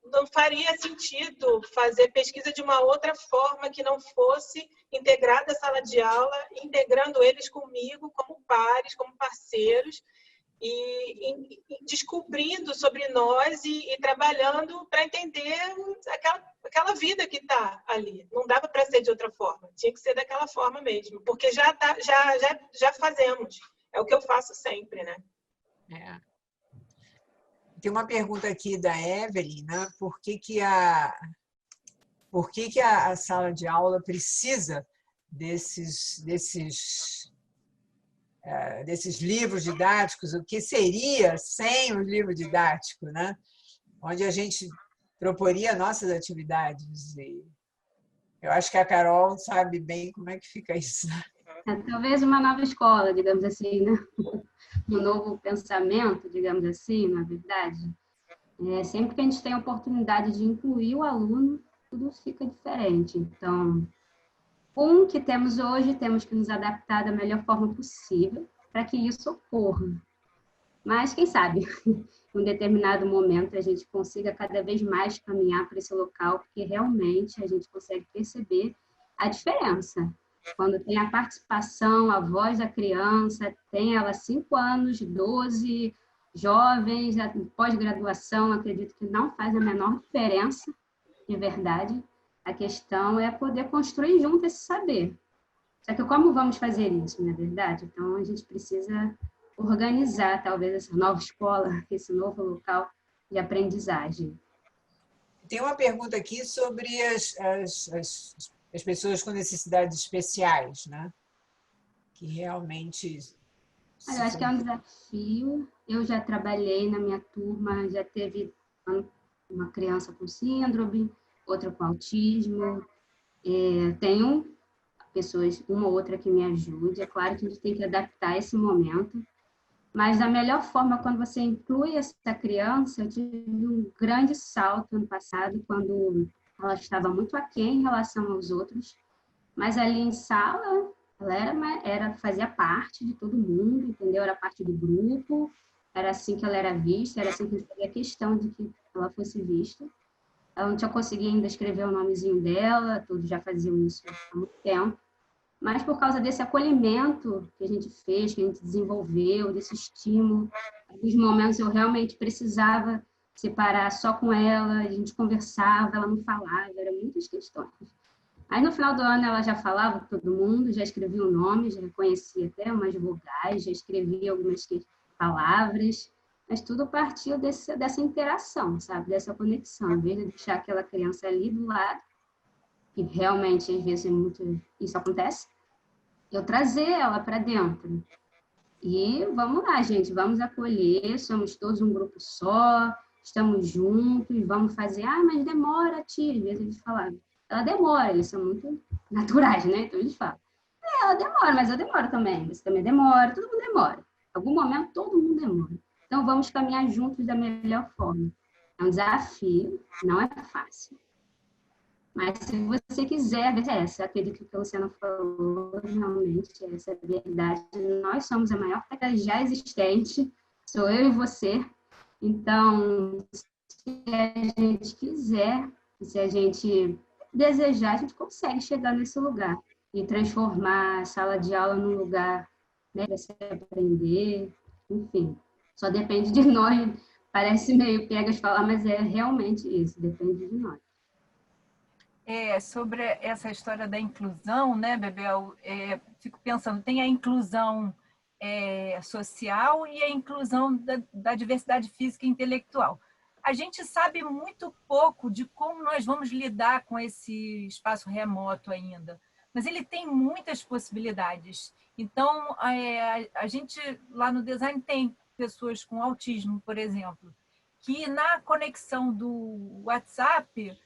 não faria sentido fazer pesquisa de uma outra forma que não fosse integrada à sala de aula, integrando eles comigo como pares, como parceiros, e descobrindo sobre nós e trabalhando para entender aquela vida que está ali. Não dava para ser de outra forma, tinha que ser daquela forma mesmo, porque já fazemos. É o que eu faço sempre, né? Tem uma pergunta aqui da Evelyn, né? Por que a sala de aula precisa desses livros didáticos? O que seria sem o livro didático, né? Onde a gente proporia nossas atividades. E eu acho que a Carol sabe bem como é que fica isso. Talvez uma nova escola, digamos assim, né? Um novo pensamento, digamos assim, na verdade. Sempre que a gente tem a oportunidade de incluir o aluno, tudo fica diferente. Então, com o que temos hoje, temos que nos adaptar da melhor forma possível para que isso ocorra. Mas, quem sabe, em um determinado momento, a gente consiga cada vez mais caminhar para esse local, porque realmente a gente consegue perceber a diferença. Quando tem a participação, a voz da criança, tem ela 5 anos, 12, jovens, pós-graduação, acredito que não faz a menor diferença, de verdade. A questão é poder construir junto esse saber. Só que como vamos fazer isso, não é verdade? Então, a gente precisa organizar, talvez, essa nova escola, esse novo local de aprendizagem. Tem uma pergunta aqui sobre as pessoas com necessidades especiais, né? Que realmente... Olha, eu acho que é um desafio. Eu já trabalhei na minha turma, já teve uma criança com síndrome, outra com autismo. Tenho pessoas, uma ou outra que me ajude. É claro que a gente tem que adaptar esse momento. Mas da melhor forma, quando você inclui essa criança, eu tive um grande salto ano passado, quando ela estava muito aquém em relação aos outros. Mas ali em sala, ela fazia parte de todo mundo, entendeu? Era parte do grupo, era assim que ela era vista, era assim que eu fazia questão de que ela fosse vista. Ela não tinha conseguido ainda escrever o nomezinho dela, todos já faziam isso há muito tempo. Mas por causa desse acolhimento que a gente fez, que a gente desenvolveu, desse estímulo, em alguns momentos eu realmente precisava separar só com ela, a gente conversava, ela não falava, eram muitas questões. Aí no final do ano ela já falava com todo mundo, já escrevia o nome, já reconhecia até umas vogais, já escrevia algumas palavras, mas tudo partiu dessa interação, sabe? Dessa conexão, em vez de deixar aquela criança ali do lado, que realmente às vezes isso acontece, eu trazer ela para dentro. E vamos lá, gente, vamos acolher, somos todos um grupo só, estamos juntos, vamos fazer, mas demora, tia, às vezes eles falavam. Ela demora, eles são muito naturais, né? Então eles falam, ela demora, mas eu demoro também, você também demora, todo mundo demora. Em algum momento, todo mundo demora. Então vamos caminhar juntos da melhor forma. É um desafio, não é fácil. Mas se você quiser, acredito que o que a Luciana falou, realmente, essa é a verdade. Nós somos a maior técnica já existente, sou eu e você. Então, se a gente quiser, se a gente desejar, a gente consegue chegar nesse lugar e transformar a sala de aula num lugar, né, para você aprender, enfim. Só depende de nós. Parece meio piegas falar, mas é realmente isso, depende de nós. Sobre essa história da inclusão, né, Bebel, fico pensando, tem a inclusão social e a inclusão da diversidade física e intelectual. A gente sabe muito pouco de como nós vamos lidar com esse espaço remoto ainda, mas ele tem muitas possibilidades. Então, a gente lá no design tem pessoas com autismo, por exemplo, que na conexão do WhatsApp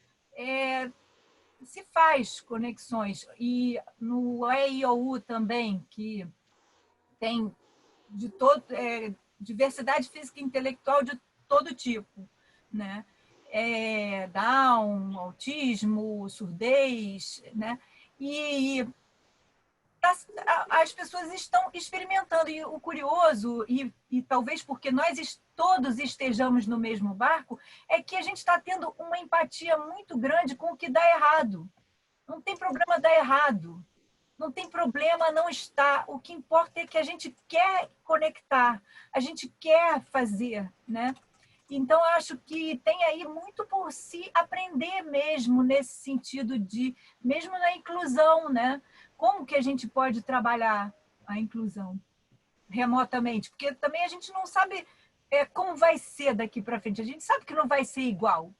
se faz conexões, e no EIOU também, que tem de diversidade física e intelectual de todo tipo, né? Down, autismo, surdez, né? E as pessoas estão experimentando, e o curioso, e talvez porque nós todos estejamos no mesmo barco, é que a gente está tendo uma empatia muito grande com o que dá errado. Não tem problema dar errado. Não tem problema não estar. O que importa é que a gente quer conectar, a gente quer fazer, né? Então, eu acho que tem aí muito por se aprender mesmo nesse sentido de, mesmo na inclusão, né? Como que a gente pode trabalhar a inclusão remotamente? Porque também a gente não sabe como vai ser daqui para frente. A gente sabe que não vai ser igual.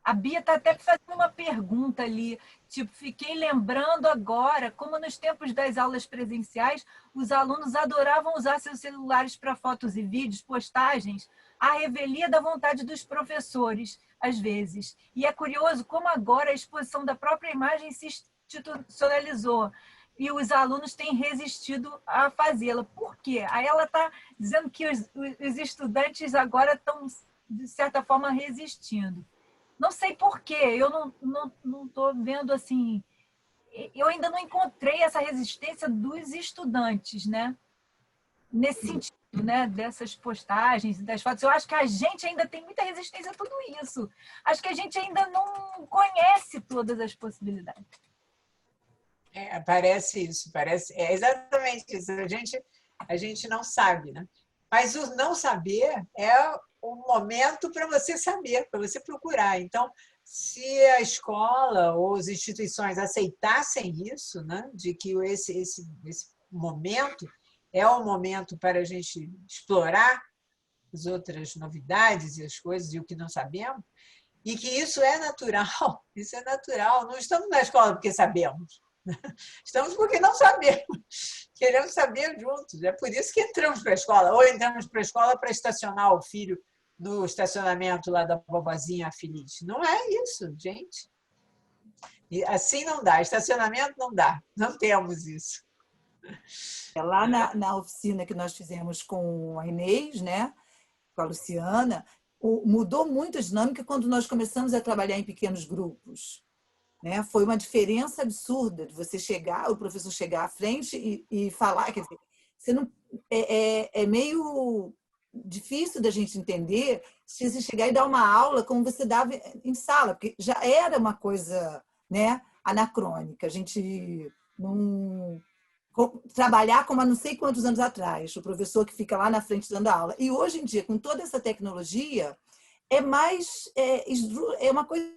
A Bia está até fazendo uma pergunta ali, tipo, fiquei lembrando agora como nos tempos das aulas presenciais, os alunos adoravam usar seus celulares para fotos e vídeos, postagens, à revelia da vontade dos professores, às vezes. E é curioso como agora a exposição da própria imagem se institucionalizou e os alunos têm resistido a fazê-la. Por quê? Aí ela está dizendo que os estudantes agora estão, de certa forma, resistindo. Não sei por quê, eu não estou vendo assim, eu ainda não encontrei essa resistência dos estudantes, né? Nesse sentido, né? Dessas postagens, das fotos. Eu acho que a gente ainda tem muita resistência a tudo isso. Acho que a gente ainda não conhece todas as possibilidades. Parece isso, é exatamente isso. A gente não sabe, né? Mas o não saber é o momento para você saber, para você procurar. Então, se a escola ou as instituições aceitassem isso, né, de que esse momento é o momento para a gente explorar as outras novidades e as coisas e o que não sabemos, e que isso é natural, não estamos na escola porque sabemos, estamos porque não sabemos, queremos saber juntos, é por isso que entramos para a escola, ou entramos para a escola para estacionar o filho no estacionamento lá da vovozinha feliz. Não é isso, gente. E assim não dá, estacionamento não dá, não temos isso. Lá na oficina que nós fizemos com a Inês, né, com a Luciana, mudou muito a dinâmica quando nós começamos a trabalhar em pequenos grupos. Né? Foi uma diferença absurda de você chegar, o professor chegar à frente e falar. Quer dizer, você não, é meio difícil da gente entender se você chegar e dar uma aula como você dava em sala, porque já era uma coisa, né, anacrônica. A gente não trabalhar como há não sei quantos anos atrás, o professor que fica lá na frente dando aula. E hoje em dia, com toda essa tecnologia, é mais uma coisa.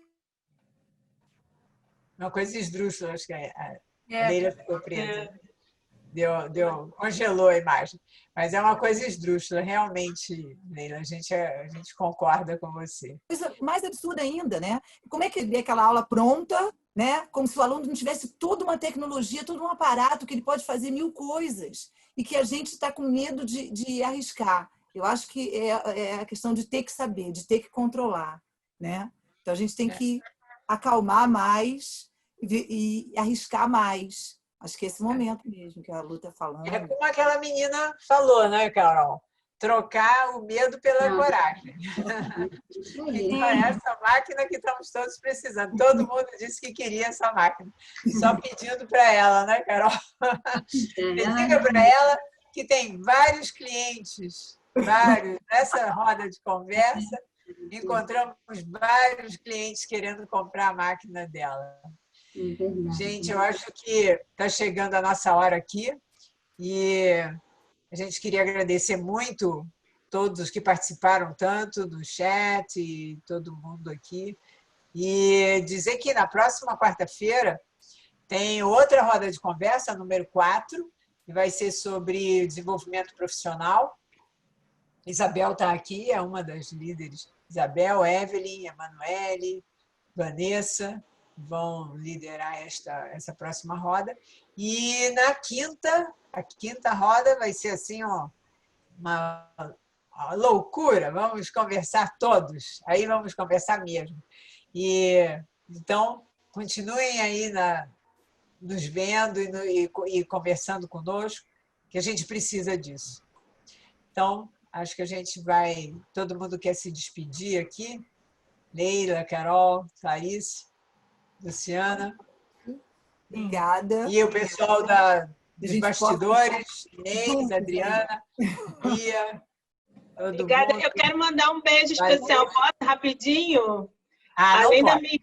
Uma coisa esdrúxula, acho que a Leila ficou presa. Congelou a imagem. Mas é uma coisa esdrúxula, realmente, Leila, a gente concorda com você. Coisa mais absurda ainda, né? Como é que ele vê aquela aula pronta, né? Como se o aluno não tivesse toda uma tecnologia, todo um aparato que ele pode fazer 1000 coisas e que a gente está com medo de arriscar. Eu acho que é a questão de ter que saber, de ter que controlar, né? Então a gente tem que acalmar mais e arriscar mais. Acho que é esse momento mesmo que a Lu está falando. É como aquela menina falou, né, Carol? Trocar o medo pela coragem. Então, é essa máquina que estamos todos precisando. Todo mundo disse que queria essa máquina. Só pedindo para ela, né, Carol? Diga para ela que tem vários clientes, nessa roda de conversa, encontramos vários clientes querendo comprar a máquina dela. Gente, eu acho que está chegando a nossa hora aqui e a gente queria agradecer muito todos que participaram tanto do chat e todo mundo aqui e dizer que na próxima quarta-feira tem outra roda de conversa, número 4, que vai ser sobre desenvolvimento profissional. Isabel está aqui, é uma das líderes. Isabel, Evelyn, Emanuele, Vanessa vão liderar essa próxima roda. E na a quinta roda vai ser assim, ó, uma loucura. Vamos conversar todos. Aí vamos conversar mesmo. Então, continuem aí nos vendo e conversando conosco, que a gente precisa disso. Então, acho que a gente vai... Todo mundo quer se despedir aqui. Leila, Carol, Clarice, Luciana. Obrigada. E o pessoal dos bastidores, Inês, Adriana, Bia, todo Obrigada. mundo. Eu quero mandar um beijo especial. Posso, rapidinho? Além da minha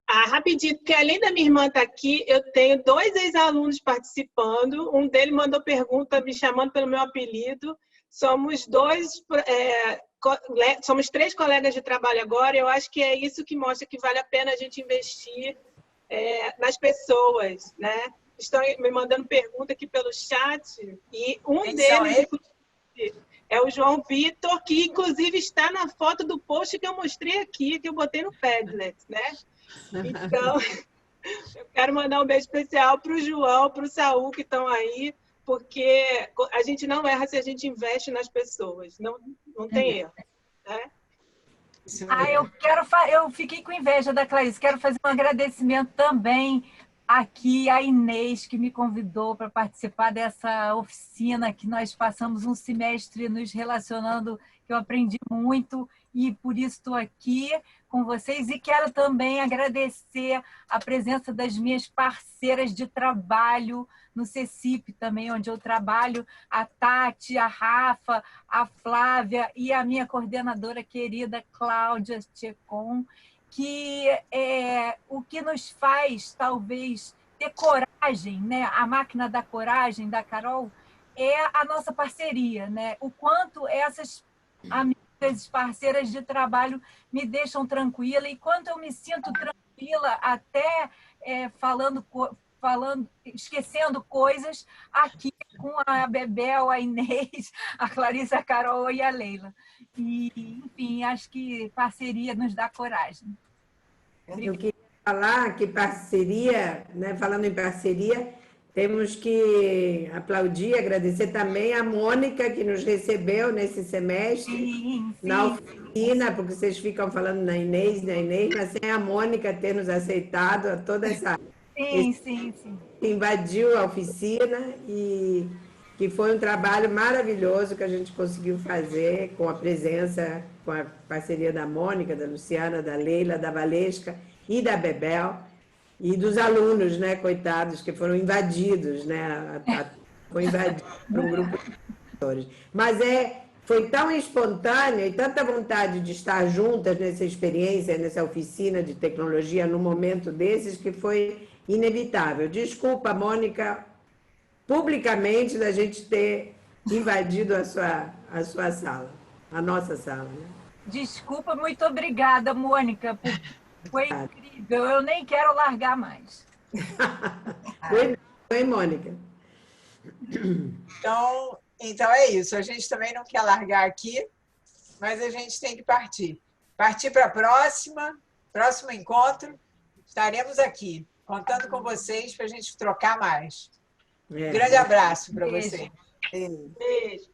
Rapidinho, porque além da minha irmã estar aqui, eu tenho 2 ex-alunos participando. Um deles mandou pergunta me chamando pelo meu apelido. Somos 3 colegas de trabalho agora. Eu acho que é isso que mostra que vale a pena a gente investir nas pessoas, né? Estão me mandando pergunta aqui pelo chat. E um deles é o João Vitor, que inclusive está na foto do post que eu mostrei aqui, que eu botei no Padlet, né? Então, eu quero mandar um beijo especial para o João, para o Saul, que estão aí, porque a gente não erra se a gente investe nas pessoas. Não tem erro. Né? Eu fiquei com inveja da Clarice. Quero fazer um agradecimento também aqui à Inês, que me convidou para participar dessa oficina, que nós passamos um semestre nos relacionando, que eu aprendi muito, e por isso estou aqui com vocês. E quero também agradecer a presença das minhas parceiras de trabalho no CECIP também, onde eu trabalho, a Tati, a Rafa, a Flávia e a minha coordenadora querida, Cláudia Tchecon, que o que nos faz, talvez, ter coragem, né? A máquina da coragem, da Carol, é a nossa parceria, né? O quanto essas amigas, parceiras de trabalho me deixam tranquila e quanto eu me sinto tranquila até esquecendo coisas aqui com a Bebel, a Inês, a Clarissa, a Carol e a Leila. E, enfim, acho que parceria nos dá coragem. Eu queria falar que parceria, né, falando em parceria, temos que aplaudir, agradecer também a Mônica, que nos recebeu nesse semestre, na oficina, porque vocês ficam falando na Inês, mas sem a Mônica ter nos aceitado, toda essa... Sim. Que invadiu a oficina e que foi um trabalho maravilhoso que a gente conseguiu fazer com a presença, com a parceria da Mônica, da Luciana, da Leila, da Valesca e da Bebel e dos alunos, né, coitados, que foram invadidos, né, foi invadido por um grupo de professores. Mas foi tão espontâneo e tanta vontade de estar juntas nessa experiência, nessa oficina de tecnologia, num momento desses, que foi inevitável. Desculpa, Mônica, publicamente, da gente ter invadido a sua sala, a nossa sala. Né? Desculpa, muito obrigada, Mônica, foi incrível. Eu nem quero largar mais. Foi, Mônica. Então é isso. A gente também não quer largar aqui, mas a gente tem que partir. Partir para próximo encontro. Estaremos aqui, contando com vocês para a gente trocar mais. Grande abraço para vocês. Beijo.